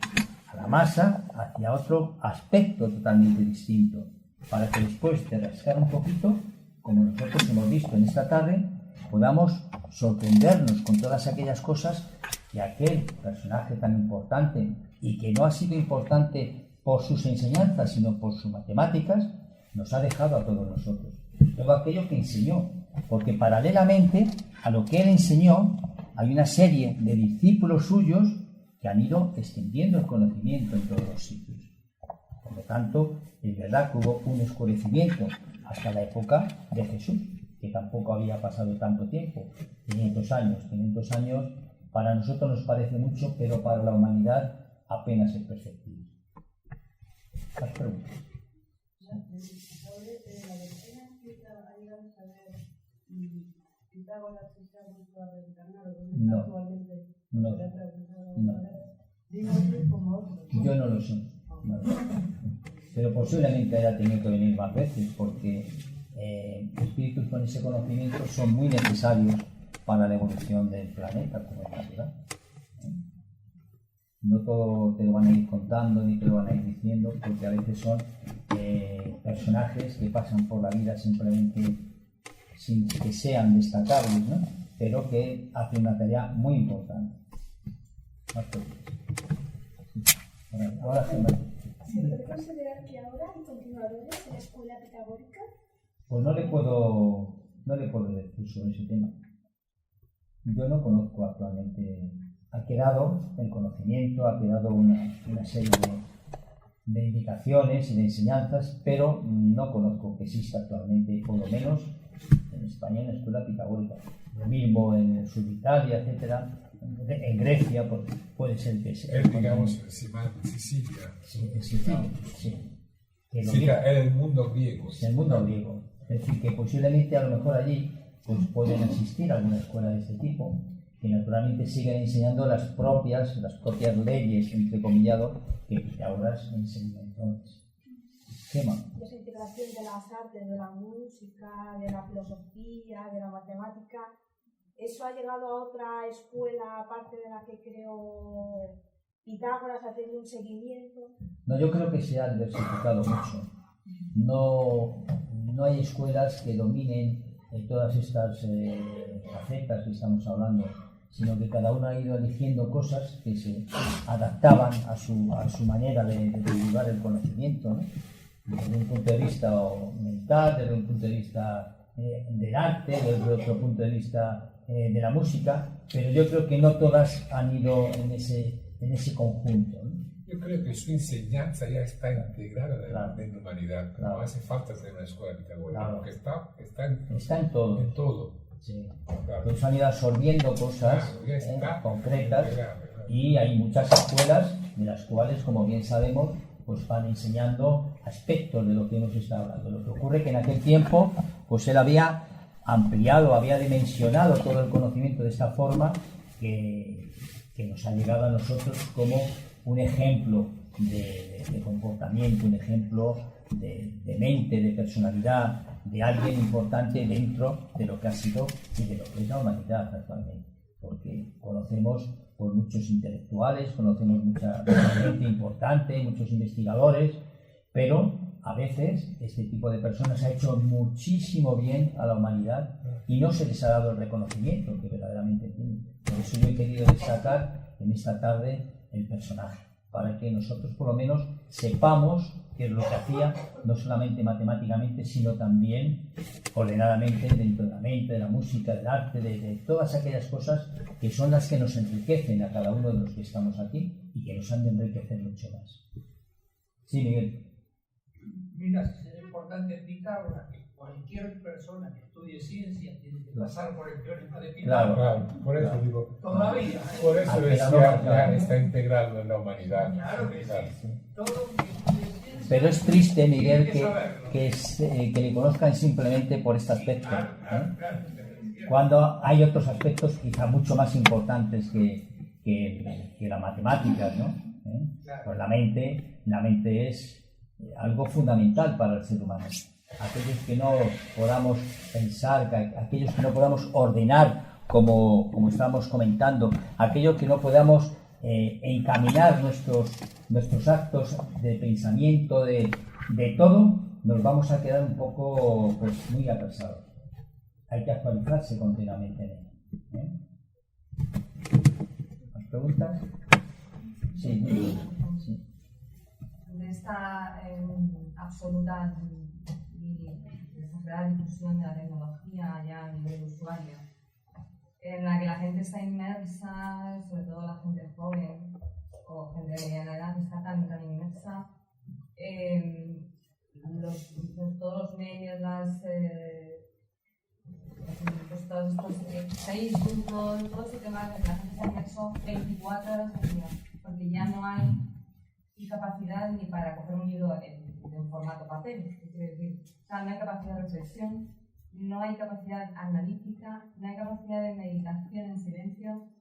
a la masa hacia otro aspecto totalmente distinto, para que después de rascar un poquito, como nosotros hemos visto en esta tarde, podamos sorprendernos con todas aquellas cosas que aquel personaje tan importante y que no ha sido importante por sus enseñanzas, sino por sus matemáticas, nos ha dejado a todos nosotros. Todo aquello que enseñó, porque paralelamente a lo que él enseñó, hay una serie de discípulos suyos que han ido extendiendo el conocimiento en todos los sitios. Por lo tanto, es verdad que hubo un oscurecimiento hasta la época de Jesús, que tampoco había pasado tanto tiempo, 500 años. 500 años para nosotros nos parece mucho, pero para la humanidad apenas es perceptible. ¿Las preguntas? No. Yo no lo sé. Pero posiblemente haya tenido que venir más veces, porque espíritus con ese conocimiento son muy necesarios para la evolución del planeta, como es natural. No todo te lo van a ir contando ni te lo van a ir diciendo, porque a veces son personajes que pasan por la vida simplemente sin que sean destacables, ¿no? Pero que hacen una tarea muy importante. Ahora sí, ¿Se puede considerar que ahora hay continuadores de la escuela pitagórica? Pues no le puedo decir sobre ese tema. Yo no conozco actualmente. Ha quedado el conocimiento, ha quedado una serie de indicaciones y de enseñanzas, pero no conozco que exista actualmente, por lo menos en España, una escuela pitagórica. Lo mismo en el sur de Italia, etcétera. En Grecia, pues, puede ser que sea. Digamos, en Sicilia. Sí, en Sicilia, sí. Sicilia es el mundo griego. Es el mundo griego. Es decir, que posiblemente a lo mejor allí pues, pueden existir alguna escuela de este tipo, que naturalmente siguen enseñando las propias leyes, entrecomillado, que Pitágoras enseñó entonces. ¿Qué más? Esa integración de las artes, de la música, de la filosofía, de la matemática, ¿eso ha llegado a otra escuela aparte de la que creó Pitágoras, haciendo un seguimiento? No, yo creo que se ha diversificado mucho. No hay escuelas que dominen todas estas facetas que estamos hablando, sino que cada uno ha ido eligiendo cosas que se adaptaban a su manera de divulgar el conocimiento, ¿no? Desde un punto de vista mental, desde un punto de vista del arte, desde otro punto de vista de la música, pero yo creo que no todas han ido en ese conjunto, ¿no? Yo creo que su enseñanza ya está integrada Claro. en la humanidad. Claro. No hace falta tener una escuela pitagórica, Claro. porque está en todo. en todo. Sí. Claro. Pues han ido absorbiendo cosas Claro, ya está concretas, integrada, claro. y hay muchas escuelas de las cuales, como bien sabemos, pues van enseñando aspectos de lo que hemos estado hablando. Lo que ocurre que en aquel tiempo pues él había ampliado, había dimensionado todo el conocimiento de esta forma que nos ha llegado a nosotros como un ejemplo de comportamiento, un ejemplo de mente, de personalidad, de alguien importante dentro de lo que ha sido y de lo que es la humanidad actualmente. Porque conocemos por muchos intelectuales, conocemos mucha gente importante, muchos investigadores, pero a veces este tipo de personas ha hecho muchísimo bien a la humanidad y no se les ha dado el reconocimiento que verdaderamente tienen. Por eso yo he querido destacar en esta tarde el personaje, para que nosotros por lo menos sepamos qué es lo que hacía, no solamente matemáticamente, sino también ordenadamente dentro de la mente, de la música, del arte, de todas aquellas cosas que son las que nos enriquecen a cada uno de los que estamos aquí y que nos han de enriquecer mucho más. Sí, Miguel. Mira, es importante Pitágoras, que cualquier persona que estudie ciencia tiene que pasar por el teorema de Pitágoras. Claro, por eso digo. Todavía. Por eso decía, ya está integrado en la humanidad. Claro que sí. Todo lo que estudie ciencia. Pero es triste, Miguel, tiene saberlo. que le conozcan simplemente por este aspecto. Claro. Cuando hay otros aspectos quizá mucho más importantes que las matemáticas, ¿no? Pues la mente es algo fundamental para el ser humano. Aquellos que no podamos pensar, aquellos que no podamos ordenar, como estábamos comentando, aquellos que no podamos encaminar nuestros actos de pensamiento, de todo, nos vamos a quedar un poco pues, muy atrasados. Hay que actualizarse continuamente en ello. ¿Más preguntas? Sí. De esta absoluta y exagerada difusión de la tecnología ya a nivel usuario, en la que la gente está inmersa, sobre todo la gente joven o gente de mediana edad, está tan inmersa, todos los medios, pues todos estos Facebook, todo ese tema de que la gente está inmerso 24 horas al día, porque ya no hay capacidad ni para coger un libro en formato papel, quiero decir, o sea, no hay capacidad de reflexión, no hay capacidad analítica, no hay capacidad de meditación en silencio.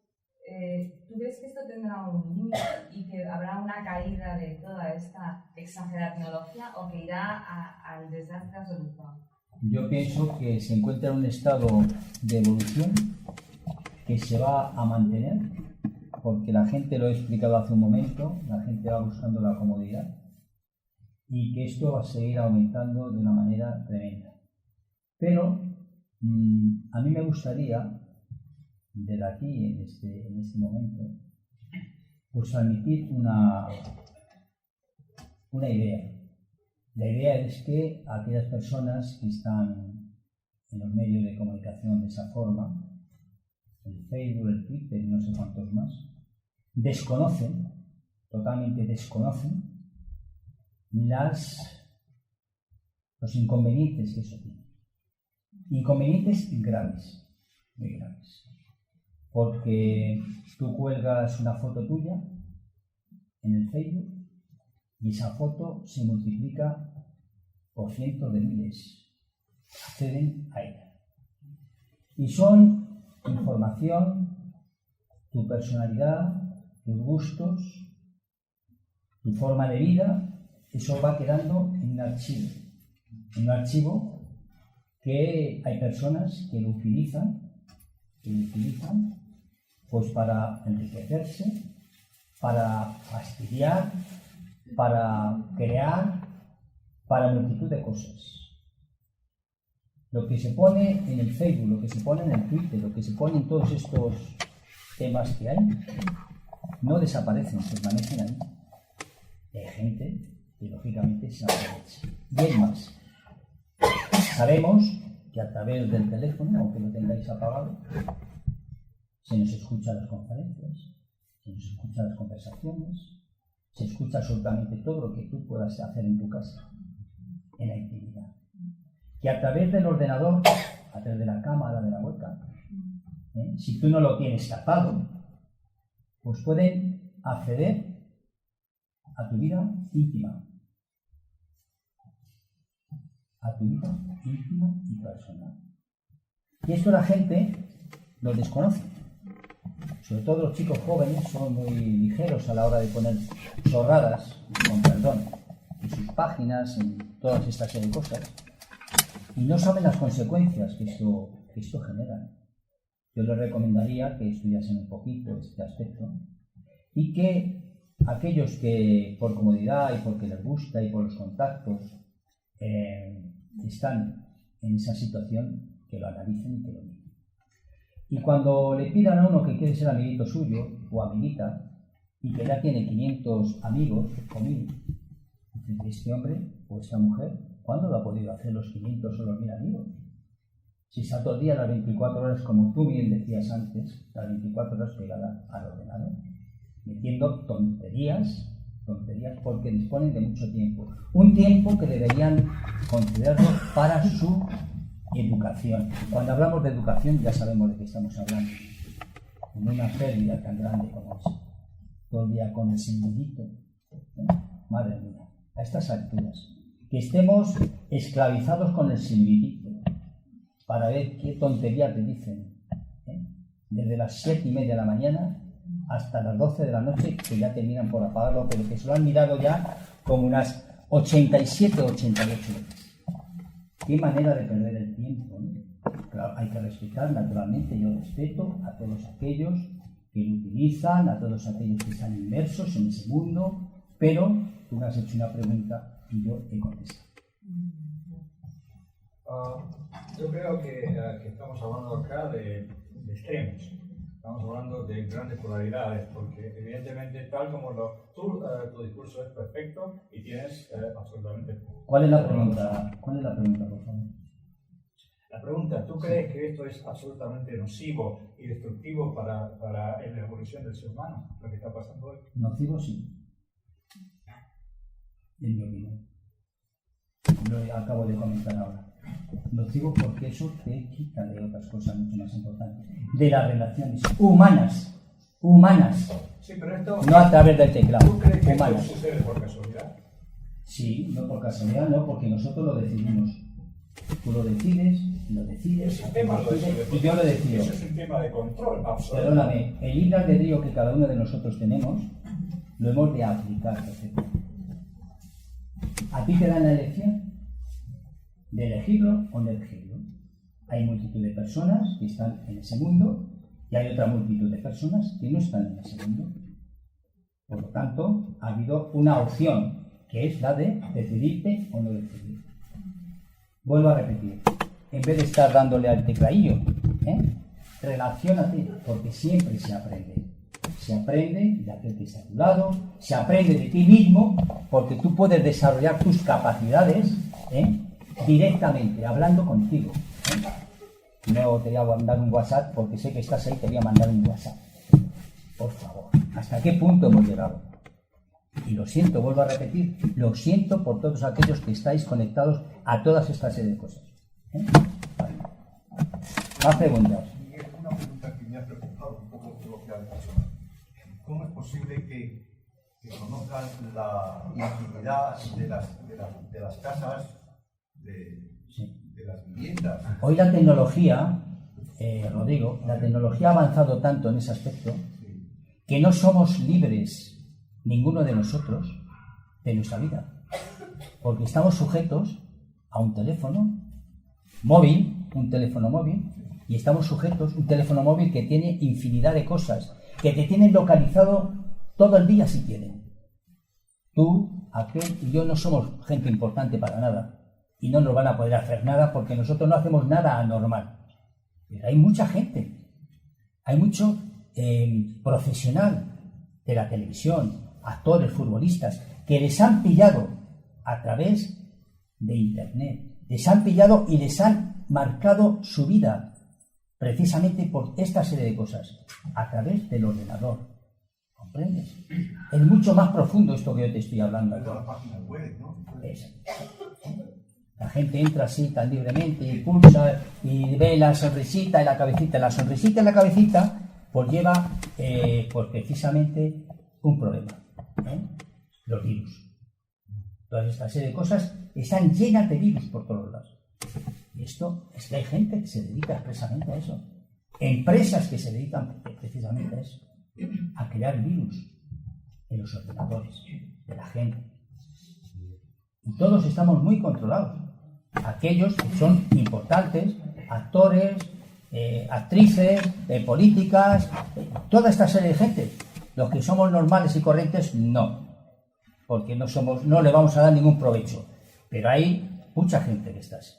¿Tú crees que esto tendrá un límite y que habrá una caída de toda esta exagerada tecnología o que irá al desastre absoluto? Yo pienso que se encuentra en un estado de evolución que se va a mantener, porque la gente, lo he explicado hace un momento, la gente va buscando la comodidad y que esto va a seguir aumentando de una manera tremenda. Pero a mí me gustaría, desde aquí, en este momento, pues transmitir una idea. La idea es que aquellas personas que están en los medios de comunicación de esa forma, el Facebook, el Twitter y no sé cuántos más, totalmente desconocen los inconvenientes que eso tiene. Inconvenientes graves, muy graves. Porque tú cuelgas una foto tuya en el Facebook y esa foto se multiplica por cientos de miles. Acceden a ella. Y son información, tu personalidad, tus gustos, tu forma de vida, eso va quedando en un archivo que hay personas que lo utilizan pues para enriquecerse, para fastidiar, para crear, para multitud de cosas. Lo que se pone en el Facebook, lo que se pone en el Twitter, lo que se pone en todos estos temas que hay, no desaparecen, permanecen ahí. Hay gente que lógicamente se aprovecha. Y hay más. Sabemos que a través del teléfono, aunque lo tengáis apagado, se nos escuchan las conferencias, se nos escuchan las conversaciones, se escucha absolutamente todo lo que tú puedas hacer en tu casa, en la intimidad. Que a través del ordenador, a través de la cámara, de la webcam, si tú no lo tienes tapado, pues pueden acceder a tu vida íntima. A tu vida íntima y personal. Y esto la gente lo desconoce. Sobre todo los chicos jóvenes son muy ligeros a la hora de poner chorradas, con perdón, en sus páginas, en todas estas serie de cosas, y no saben las consecuencias que esto genera. Yo les recomendaría que estudiasen un poquito este aspecto y que aquellos que por comodidad y porque les gusta y por los contactos están en esa situación, que lo analicen y que lo miren. Y cuando le pidan a uno que quiere ser amiguito suyo, o amiguita y que ya tiene 500 amigos o 1000, este hombre o esta mujer, ¿cuándo lo ha podido hacer los 500 o los 1000 amigos? Si está todo el día las 24 horas, como tú bien decías antes, las 24 horas pegada al ordenador, metiendo tonterías porque disponen de mucho tiempo. Un tiempo que deberían concederlo para su educación. Cuando hablamos de educación ya sabemos de qué estamos hablando. En una pérdida tan grande como esa. Todo el día con el simbolito. Madre mía, a estas alturas. Que estemos esclavizados con el silbidito para ver qué tontería te dicen. Desde las 7:30 de la mañana hasta las 12 de la noche, que ya terminan por apagarlo, pero que se lo han mirado ya como unas 87 o 88 veces. Qué manera de perder el tiempo, ¿no? Claro, hay que respetar, naturalmente, yo respeto a todos aquellos que lo utilizan, a todos aquellos que están inmersos en ese mundo, pero tú me has hecho una pregunta y yo he contestado. Yo creo que estamos hablando acá de extremos. Estamos hablando de grandes polaridades, porque evidentemente, tal como tu discurso es perfecto y tienes absolutamente... ¿Cuál es la pregunta? ¿Cuál es la pregunta, por favor? La pregunta, ¿tú crees que esto es absolutamente nocivo y destructivo para la evolución del ser humano, lo que está pasando hoy? Nocivo sí. En mi opinión. Lo acabo de comentar ahora. Nocivo porque eso te quita de otras cosas mucho más importantes. De las relaciones humanas. Sí, pero esto... No a través del teclado. ¿Tú crees que humanas. esto sucede por casualidad? Sí, no por casualidad, no, porque nosotros lo decidimos. Tú lo decides, Ese tema lo decide, y yo lo decido. Eso es un tema de control absoluto. Perdóname, el libre albedrío que cada uno de nosotros tenemos, lo hemos de aplicar perfectamente. ¿A ti te dan la elección de elegirlo o no elegirlo? Hay multitud de personas que están en ese mundo y hay otra multitud de personas que no están en ese mundo. Por lo tanto, ha habido una opción, que es la de decidirte o no decidirte. Vuelvo a repetir, en vez de estar dándole al tecladillo, relaciónate, porque siempre se aprende. Se aprende de aquel que está a tu lado, se aprende de ti mismo, porque tú puedes desarrollar tus capacidades directamente, hablando contigo. No te voy a mandar un WhatsApp, porque sé que estás ahí, te voy a mandar un WhatsApp. Por favor, ¿hasta qué punto hemos llegado? Y lo siento, vuelvo a repetir, lo siento por todos aquellos que estáis conectados a todas estas serie de cosas. Vale. Más preguntas. Una pregunta que me ha preocupado un poco de lo que ha dicho. ¿Cómo es posible que conozcan la intimidad de las casas, de las viviendas? Hoy la tecnología, Rodrigo, la tecnología ha avanzado tanto en ese aspecto que no somos libres ninguno de nosotros de nuestra vida, porque estamos sujetos a un teléfono móvil, y estamos sujetos a un teléfono móvil que tiene infinidad de cosas, que te tienen localizado todo el día si quieren. Tú, aquel y yo no somos gente importante para nada, y no nos van a poder hacer nada porque nosotros no hacemos nada anormal. Pero hay mucha gente, hay mucho profesional de la televisión, actores, futbolistas, que les han pillado a través de Internet. Les han pillado y les han marcado su vida precisamente por esta serie de cosas, a través del ordenador. ¿Comprendes? Es mucho más profundo esto que yo te estoy hablando. La página web, ¿no? La gente entra así tan libremente y pulsa y ve la sonrisita y la cabecita. La sonrisita y la cabecita pues lleva pues precisamente un problema. Los virus. Todas estas serie de cosas están llenas de virus por todos lados. Y esto es que hay gente que se dedica expresamente a eso. Empresas que se dedican precisamente a eso. A crear virus en los ordenadores de la gente. Y todos estamos muy controlados. Aquellos que son importantes, actores, actrices, políticas, toda esta serie de gente. Los que somos normales y corrientes, no. Porque no le vamos a dar ningún provecho. Pero hay mucha gente que está así.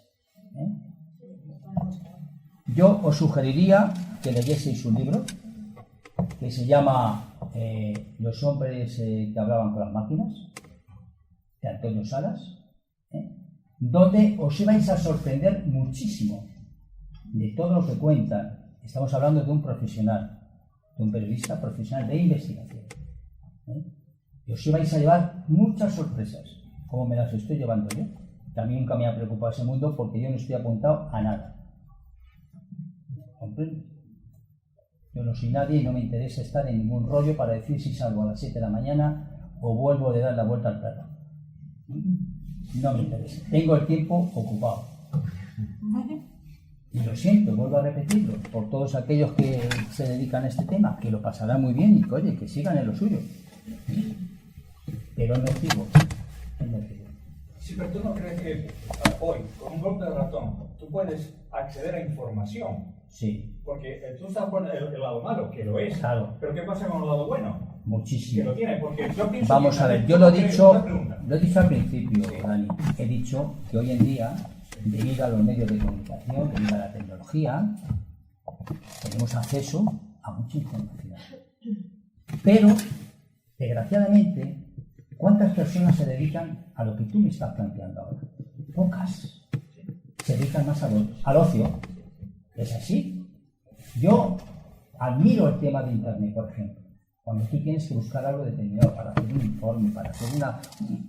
Yo os sugeriría que leyeseis un libro, que se llama Los hombres que hablaban con las máquinas, de Antonio Salas, donde os vais a sorprender muchísimo de todo lo que cuentan. Estamos hablando de un profesional, de un periodista profesional de investigación. Y os vais a llevar muchas sorpresas, como me las estoy llevando yo. Que a mí nunca me ha preocupado ese mundo porque yo no estoy apuntado a nada. ¿Comprendes? Yo no soy nadie y no me interesa estar en ningún rollo para decir si salgo a las 7 de la mañana o vuelvo de dar la vuelta al perro. No me interesa. Tengo el tiempo ocupado. Y lo siento, vuelvo a repetirlo, por todos aquellos que se dedican a este tema, que lo pasarán muy bien y que, oye, que sigan en lo suyo. Pero no sigo. Sí, pero tú no crees que hoy, con un golpe de ratón, tú puedes acceder a información. Sí. Porque tú estás por el lado malo, que lo es. Claro. Pero ¿qué pasa con el lado bueno? Muchísimo. Que lo tiene, porque yo pienso. Vamos a ver, yo lo he dicho al principio, Dani. He dicho que hoy en día, debido a los medios de comunicación, debido a la tecnología, tenemos acceso a mucha información. Pero, desgraciadamente, ¿cuántas personas se dedican a lo que tú me estás planteando ahora? Pocas. Se dedican más al ocio. ¿Es así? Yo admiro el tema de Internet, por ejemplo. Cuando tú tienes que buscar algo determinado para hacer un informe, para hacer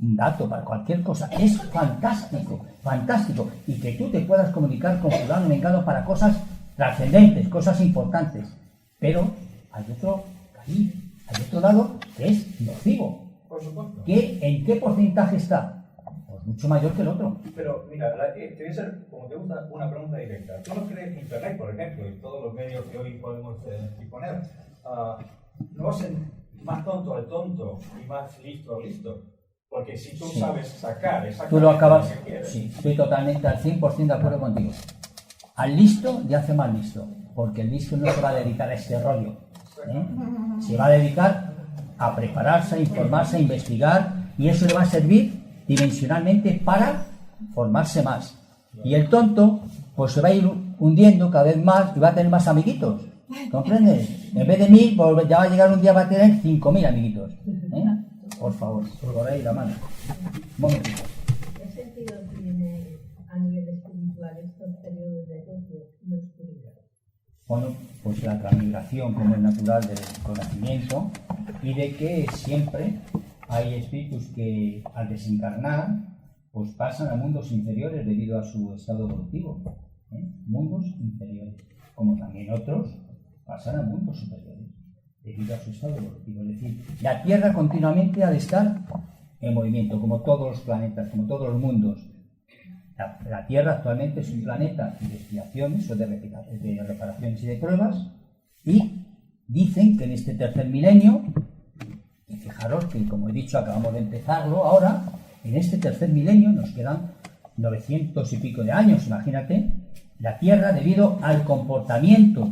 un dato, para cualquier cosa, es fantástico, fantástico. Y que tú te puedas comunicar con fulano mengano para cosas trascendentes, cosas importantes. Pero hay otro cariz, hay otro lado que es nocivo. Por supuesto. ¿En qué porcentaje está? Pues mucho mayor que el otro. Pero mira, te voy a hacer, como te gusta, una pregunta directa. ¿Tú no crees que Internet, por ejemplo, y todos los medios que hoy podemos disponer, no hacen más tonto al tonto y más listo al listo? Porque si tú sabes sacar exactamente tú lo acabas, lo que quieres. Sí, estoy totalmente al 100% de acuerdo contigo. Al listo le hace más listo, porque el listo no se va a dedicar a este rollo. Se va a dedicar a prepararse, a informarse, a investigar, y eso le va a servir dimensionalmente para formarse más. Y el tonto pues se va a ir hundiendo cada vez más y va a tener más amiguitos. ¿Comprendes? En vez de 1000, pues ya va a llegar un día, va a tener 5000 amiguitos. Por favor, por ahí la mano. Un momentito. ¿Qué sentido tiene a nivel espiritual estos periodos de ocio y oscuridad? Bueno, pues la transmigración como es natural del conocimiento y de que siempre hay espíritus que al desencarnar pues pasan a mundos inferiores debido a su estado evolutivo. Mundos inferiores, como también otros pasan a mundos superiores debido a su estado evolutivo. Es decir, la Tierra continuamente ha de estar en movimiento, como todos los planetas, como todos los mundos. La Tierra actualmente es un planeta de expiaciones o de reparaciones y de pruebas, y dicen que en este tercer milenio, y fijaros que como he dicho acabamos de empezarlo ahora, en este tercer milenio nos quedan 900 y pico de años, imagínate, la Tierra debido al comportamiento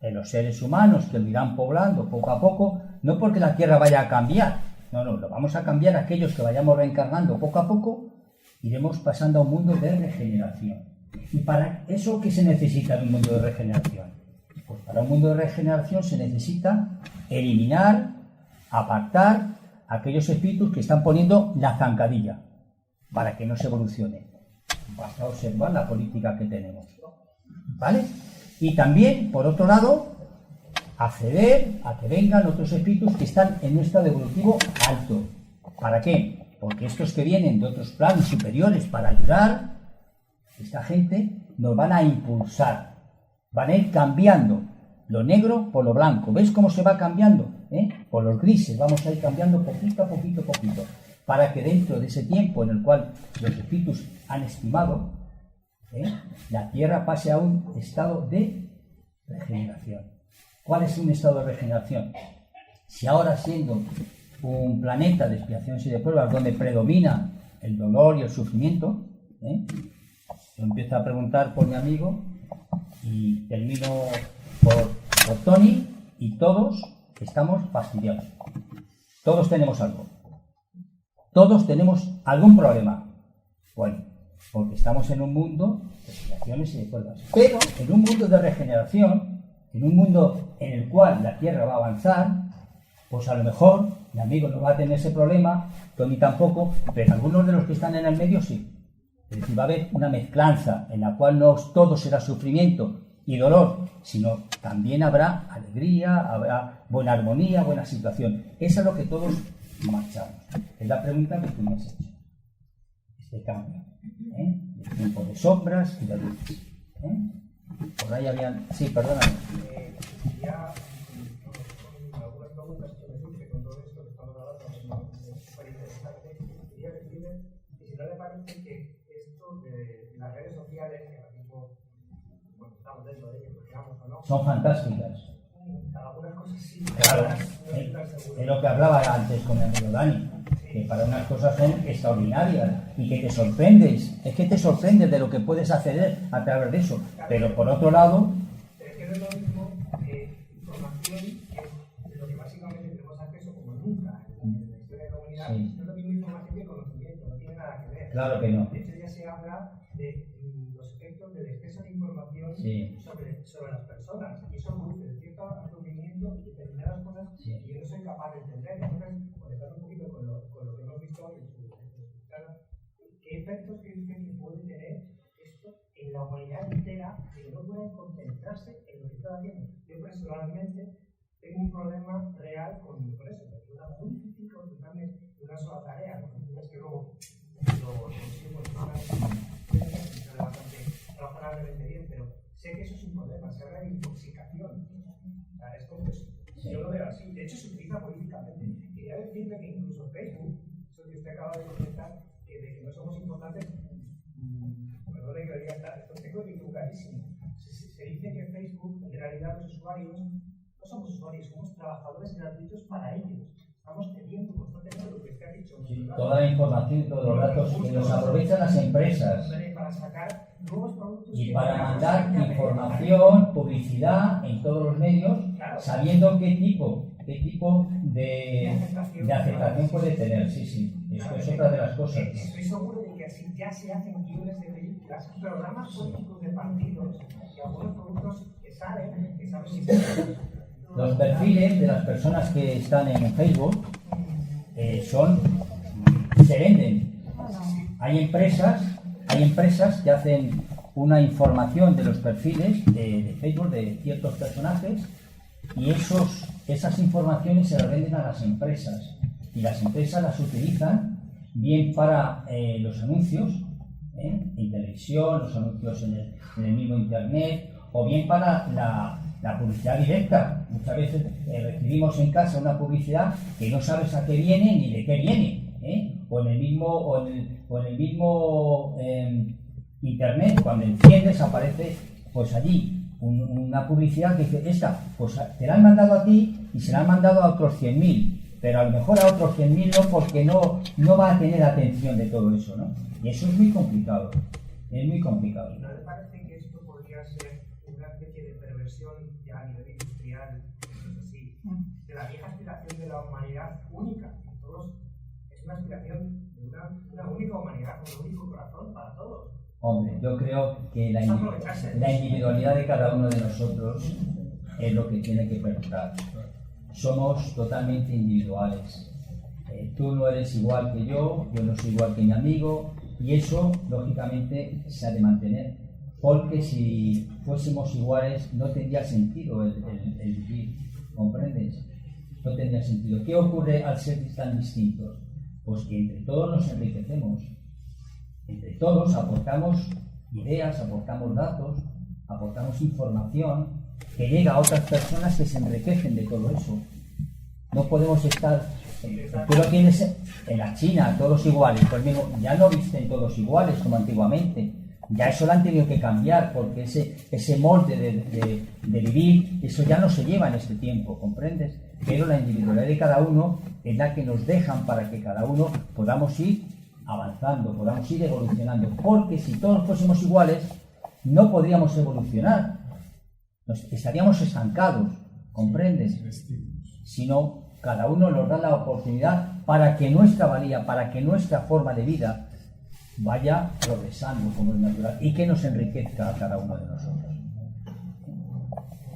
de los seres humanos que lo irán poblando poco a poco, no porque la Tierra vaya a cambiar, no, lo vamos a cambiar aquellos que vayamos reencarnando poco a poco, iremos pasando a un mundo de regeneración. ¿Y para eso qué se necesita en un mundo de regeneración? Pues para un mundo de regeneración se necesita eliminar, apartar aquellos espíritus que están poniendo la zancadilla para que no se evolucione. Basta observar la política que tenemos. ¿Vale? Y también, por otro lado, acceder a que vengan otros espíritus que están en un estado evolutivo alto. ¿Para qué? Porque estos que vienen de otros planos superiores para ayudar, esta gente nos van a impulsar, van a ir cambiando lo negro por lo blanco. ¿Ves cómo se va cambiando? Por los grises, vamos a ir cambiando poquito a poquito, para que dentro de ese tiempo en el cual los espíritus han estimado, la Tierra pase a un estado de regeneración. ¿Cuál es un estado de regeneración? Si ahora siendo un planeta de expiaciones y de pruebas donde predomina el dolor y el sufrimiento, yo empiezo a preguntar por mi amigo y termino por Tony, y todos estamos fastidiados. Todos tenemos algo. Todos tenemos algún problema. Bueno, porque estamos en un mundo de expiaciones y de pruebas. Pero en un mundo de regeneración, en un mundo en el cual la Tierra va a avanzar, pues a lo mejor mi amigo no va a tener ese problema, Tony tampoco, pero algunos de los que están en el medio sí. Es decir, va a haber una mezclanza en la cual no todo será sufrimiento y dolor, sino también habrá alegría, habrá buena armonía, buena situación. Eso es lo que todos marchamos. Es la pregunta que tú me has hecho. Este cambio, el tiempo de sombras y de luces. Por ahí habían... Sí, perdóname. Ya, con algunas preguntas que me surge con todo esto que estamos hablando, es súper interesante. Quería decirle que si no le parece que esto de las redes sociales, que ahora mismo, bueno, estamos dentro de ellas, lo queramos o no, son fantásticas. Algunas cosas sí. Claro, es lo que hablaba antes con el amigo Dani, que para unas cosas son extraordinarias y que te sorprendes, es que te sorprendes de lo que puedes acceder a través de eso, pero por otro lado... Pero es que no es lo mismo información, que es de lo que básicamente tenemos acceso como nunca en la historia de la humanidad, no es lo mismo información que conocimiento, no tiene nada que ver. Claro que no. De hecho ya se habla de los efectos del exceso de información sobre las personas, y eso produce cierto aturdimiento y determinadas cosas que yo no soy capaz de entender. Entonces, conectando un poquito con lo que hemos visto hoy en su charla, ¿qué efectos creen que puede tener esto en la humanidad entera, de que no pueden concentrarse en lo que está haciendo? Yo personalmente tengo un problema real con eso, porque es muy difícil concentrarme en una sola tarea, porque es que luego lo consigo bastante razonablemente bien, pero sé que eso es un problema, se habla de intoxicación. O sea, es como eso. Yo lo veo así. De hecho, se utiliza políticamente. Quería decirle que incluso Facebook, eso que usted acaba de comentar, que de que no somos importantes, perdone que lo diga, esto tengo equivocadísimo. Se dice que Facebook, en realidad, los usuarios no somos usuarios, somos trabajadores gratuitos para ellos. Estamos teniendo constantemente lo que usted ha dicho. Sí, toda la información y todos los datos que los aprovechan las empresas. Para sacar nuevos productos y para mandar información, publicidad en todos los medios, sabiendo qué tipo de aceptación puede tener. Sí. Esto es otra de las cosas. Estoy seguro de que así ya se hacen guiones de películas, programas políticos de partidos y algunos productos que salen, que saben si los perfiles de las personas que están en Facebook se venden. Hay empresas que hacen una información de los perfiles de Facebook de ciertos personajes y esas informaciones se las venden a las empresas y las empresas las utilizan bien para los anuncios en televisión, los anuncios en el mismo internet o bien para la publicidad directa. Muchas veces recibimos en casa una publicidad que no sabes a qué viene ni de qué viene, o en el mismo internet, cuando enciendes aparece pues allí una publicidad que dice, esta, pues te la han mandado a ti y se la han mandado a otros 100.000, pero a lo mejor a otros 100.000 no, porque no va a tener atención de todo eso, ¿no? Y eso es muy complicado, es muy complicado. ¿No le parece que esto podría ser una especie de perversión ya a nivel industrial, así, de la vieja aspiración de la humanidad única? Es una aspiración de una única humanidad, con un único corazón para todos. Hombre, yo creo que la individualidad de cada uno de nosotros es lo que tiene que perdurar. Somos totalmente individuales. Tú no eres igual que yo no soy igual que mi amigo, y eso, lógicamente, se ha de mantener. Porque si fuésemos iguales, no tendría sentido el vivir, ¿comprendes? No tendría sentido. ¿Qué ocurre al ser tan distintos? Pues que entre todos nos enriquecemos. Entre todos aportamos ideas, aportamos datos, aportamos información que llega a otras personas que se enriquecen de todo eso. No podemos estar... Tú lo tienes en la China, todos iguales, pues mismo, ya no visten todos iguales como antiguamente. Ya eso lo han tenido que cambiar porque ese molde de vivir, eso ya no se lleva en este tiempo, ¿comprendes? Pero la individualidad de cada uno es la que nos dejan para que cada uno podamos ir avanzando, podamos ir evolucionando. Porque si todos fuésemos iguales, no podríamos evolucionar. Estaríamos estancados, ¿comprendes? Si no, cada uno nos da la oportunidad para que nuestra valía, para que nuestra forma de vida vaya progresando como es natural y que nos enriquezca a cada uno de nosotros.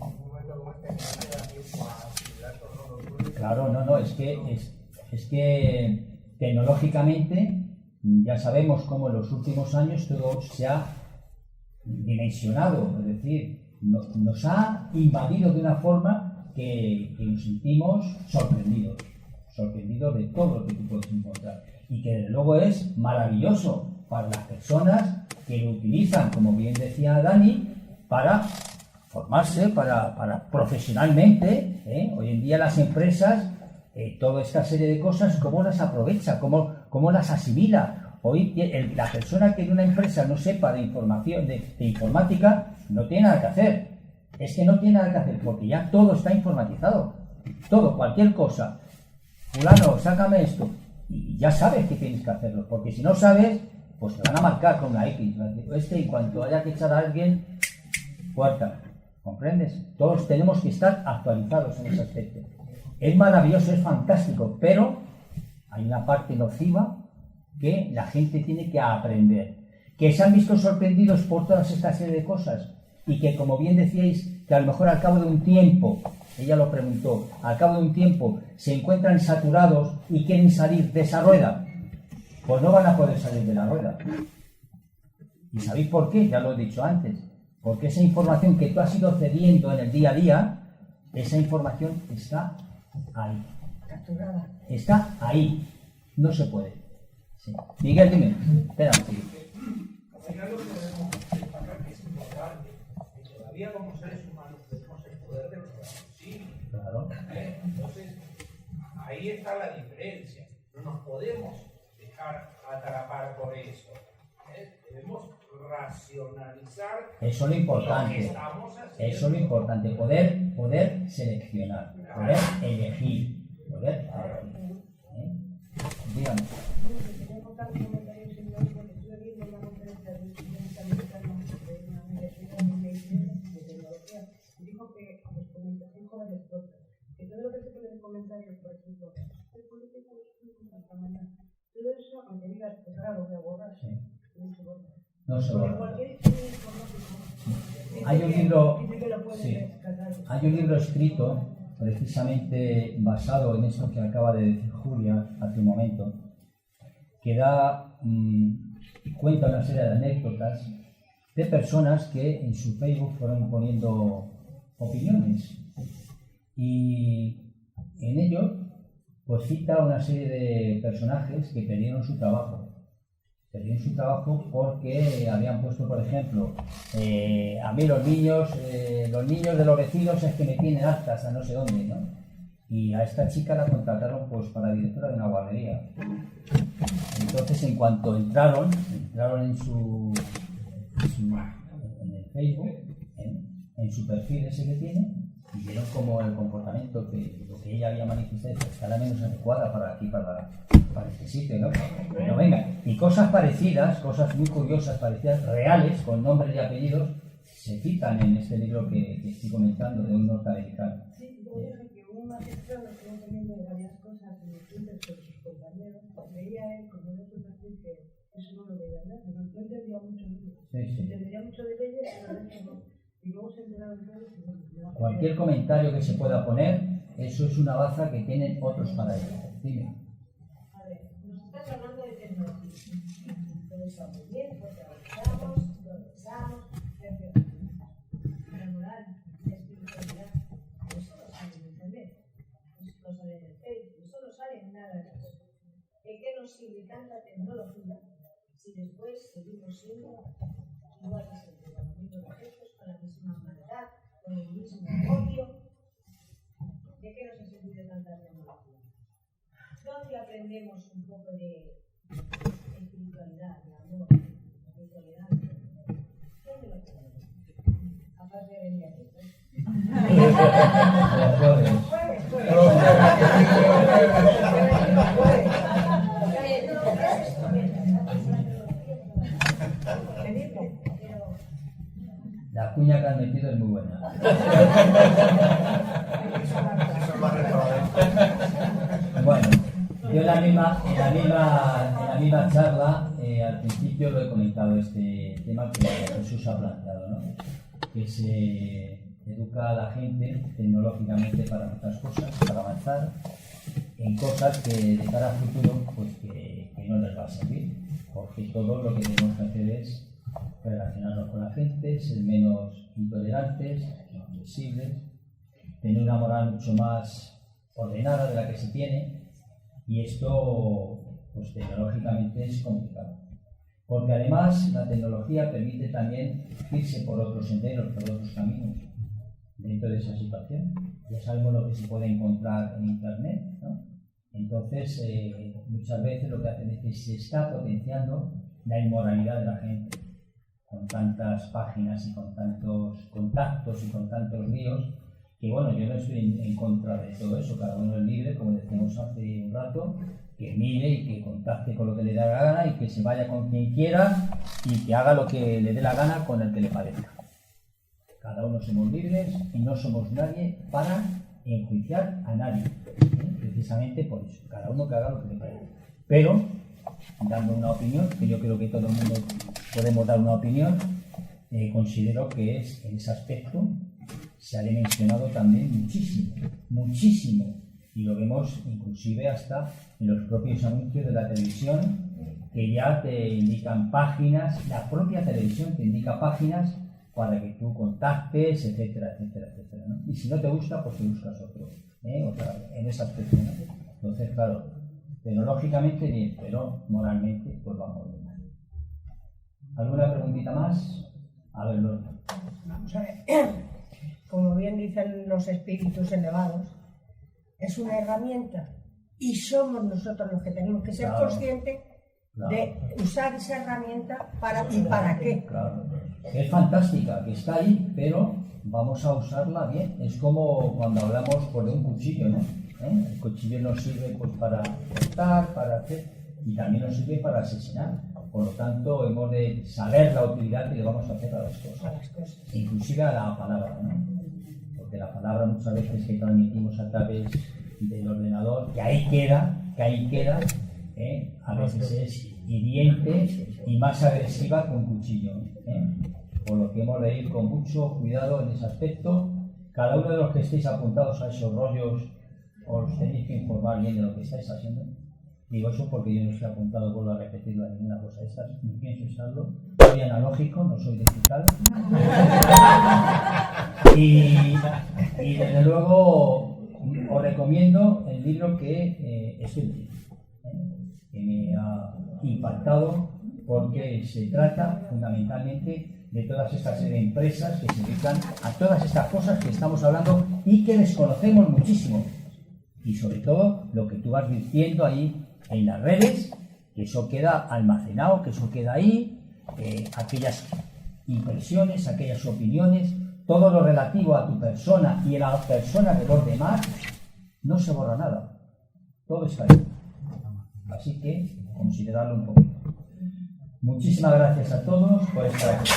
Un momento fuerte que no te da tiempo a asimilar todo lo que... Claro, no, es que tecnológicamente ya sabemos cómo en los últimos años todo se ha dimensionado, es decir, nos ha invadido de una forma que nos sentimos sorprendidos de todo lo que tú puedes encontrar, y que desde luego es maravilloso para las personas que lo utilizan, como bien decía Dani, para formarse, para profesionalmente. Hoy en día las empresas, toda esta serie de cosas, ¿cómo las aprovecha? ¿Cómo las asimila? Hoy la persona que en una empresa no sepa de información, de informática, no tiene nada que hacer. Es que no tiene nada que hacer, porque ya todo está informatizado. Todo, cualquier cosa. Fulano, sácame esto. Y ya sabes que tienes que hacerlo, porque si no sabes, pues te van a marcar con una X. En cuanto haya que echar a alguien, puerta. ¿Comprendes? Todos tenemos que estar actualizados en ese aspecto. Es maravilloso, es fantástico, pero hay una parte nociva que la gente tiene que aprender. Que se han visto sorprendidos por todas esta serie de cosas, y que, como bien decíais, que a lo mejor al cabo de un tiempo, ella lo preguntó, al cabo de un tiempo se encuentran saturados y quieren salir de esa rueda, pues no van a poder salir de la rueda. ¿Y sabéis por qué? Ya lo he dicho antes. Porque esa información que tú has ido cediendo en el día a día, esa información está ahí. Capturada. Está ahí. No se puede. Sí. Miguel, dime. Espera. Sí. Al final lo que debemos destacar que es importante, que todavía como seres humanos tenemos el poder de nuestra sí. Claro. Entonces, ahí está la diferencia. No nos podemos dejar atrapar por eso. Debemos racionalizar. Eso es lo importante. Lo que estamos haciendo. Eso es lo importante. Poder seleccionar. Poder elegir. Dígame. Quería contar un comentario similar porque estuve viendo una conferencia de un estudiante americano de una universidad de tecnología y dijo que los comunicación jóvenes cortas, que todo lo que se puede comentar, por ejemplo, el político de esta mañana, todo eso, aunque digas, pues ahora lo voy a borrar, no se borra. No se borra. Cualquier estudio informático Hay un libro, dice que lo puede rescatar. hay un libro escrito precisamente basado en esto que acaba de decir Julia hace un momento, que cuenta una serie de anécdotas de personas que en su Facebook fueron poniendo opiniones, y en ello pues cita una serie de personajes que perdieron su trabajo. Perdieron su trabajo porque habían puesto, por ejemplo, a mí los niños de los vecinos es que me tienen hartas a no sé dónde, ¿no? Y a esta chica la contrataron pues para directora de una guardería. Entonces, en cuanto entraron en en el Facebook, en su perfil ese que tiene, y vieron como el comportamiento lo que ella había manifestado estará menos adecuada para este sitio, ¿no? Pero venga, y cosas parecidas, cosas muy curiosas, parecidas, reales, con nombres y apellidos, se citan en este libro que estoy comentando de un norteamericano. Sí, yo dije que un magistrado que estuvo teniendo varias cosas en el Twitter con sus compañeros, veía él como en otro perfil que eso no lo veía nada, pero yo entendía mucho de leyes. Entendería mucho de leyes, pero de eso no. Y luego se enteraron todos y no. Cualquier comentario que se pueda poner, eso es una baza que tienen otros para ello. Dime. A ver, nos estás hablando de tecnología. Todo está muy bien, porque avanzamos, progresamos, la moral, la espiritualidad, eso no sale en internet, eso no sale en el Facebook, eso no sale en nada de eso. ¿De qué nos sirve tanta tecnología si después seguimos siendo iguales entre los mismos defectos, con la misma maldad, con el mismo odio? ¿De qué nos ha servido tanta tecnología? ¿Dónde aprendemos un poco de espiritualidad, de amor, de tolerancia? ¿Dónde lo aprendemos? Aparte de venir aquí, La cuña que han metido es muy buena. Bueno, yo en la misma charla, al principio lo he comentado este tema que Jesús ha planteado, ¿no? Que educa a la gente tecnológicamente para otras cosas, para avanzar en cosas que de cara al futuro pues que no les va a servir, porque todo lo que tenemos que hacer es relacionarnos con la gente, ser menos intolerantes, menos flexibles, tener una moral mucho más ordenada de la que se tiene, y esto pues tecnológicamente es complicado. Porque además la tecnología permite también irse por otros senderos, por otros caminos dentro de esa situación. Ya sabemos lo que se puede encontrar en Internet, ¿no? Entonces, muchas veces lo que hacen es que se está potenciando la inmoralidad de la gente, con tantas páginas y con tantos contactos y con tantos líos, que bueno, yo no estoy en contra de todo eso, cada uno es libre, como decíamos hace un rato, que mire y que contacte con lo que le da la gana y que se vaya con quien quiera y que haga lo que le dé la gana con el que le parezca. Cada uno somos libres y no somos nadie para enjuiciar a nadie, precisamente por eso, cada uno que haga lo que le parezca. Pero, dando una opinión, que yo creo que todo el mundo podemos dar una opinión, considero que es en ese aspecto se ha dimensionado también muchísimo, y lo vemos inclusive hasta en los propios anuncios de la televisión, que ya te indican páginas, la propia televisión te indica páginas para que tú contactes, etcétera, ¿no? Y si no te gusta, pues te buscas otro, o sea, en ese aspecto, ¿no? Entonces, claro, tecnológicamente bien, pero moralmente pues vamos muy mal. ¿Alguna preguntita más? A ver, Lorna. Vamos a ver. Como bien dicen los espíritus elevados, es una herramienta y somos nosotros los que tenemos que ser conscientes de usar esa herramienta para qué. Claro. Es fantástica, que está ahí, pero vamos a usarla bien. Es como cuando hablamos de un cuchillo, ¿no? El cuchillo nos sirve pues, para cortar, para hacer, y también nos sirve para asesinar. Por lo tanto, hemos de saber la utilidad que le vamos a hacer a las cosas. Inclusive a la palabra, ¿no? Porque la palabra muchas veces que transmitimos a través del ordenador, que ahí queda, a veces es hiriente y más agresiva que un cuchillo, por lo que hemos de ir con mucho cuidado en ese aspecto. Cada uno de los que estéis apuntados a esos rollos os tenéis que informar bien de lo que estáis haciendo. Digo eso porque yo no estoy apuntado, vuelvo a repetirlo, a ninguna cosa de estas, ni pienso estarlo. Soy analógico, no soy digital. y desde luego os recomiendo el libro que estoy leyendo, que me ha impactado, porque se trata fundamentalmente de todas estas empresas que se dedican a todas estas cosas que estamos hablando y que desconocemos muchísimo. Y sobre todo lo que tú vas diciendo ahí en las redes, que eso queda almacenado, que eso queda ahí, aquellas impresiones, aquellas opiniones, todo lo relativo a tu persona y a la persona de los demás, no se borra nada. Todo está ahí. Así que considerarlo un poquito. Muchísimas gracias a todos por estar aquí.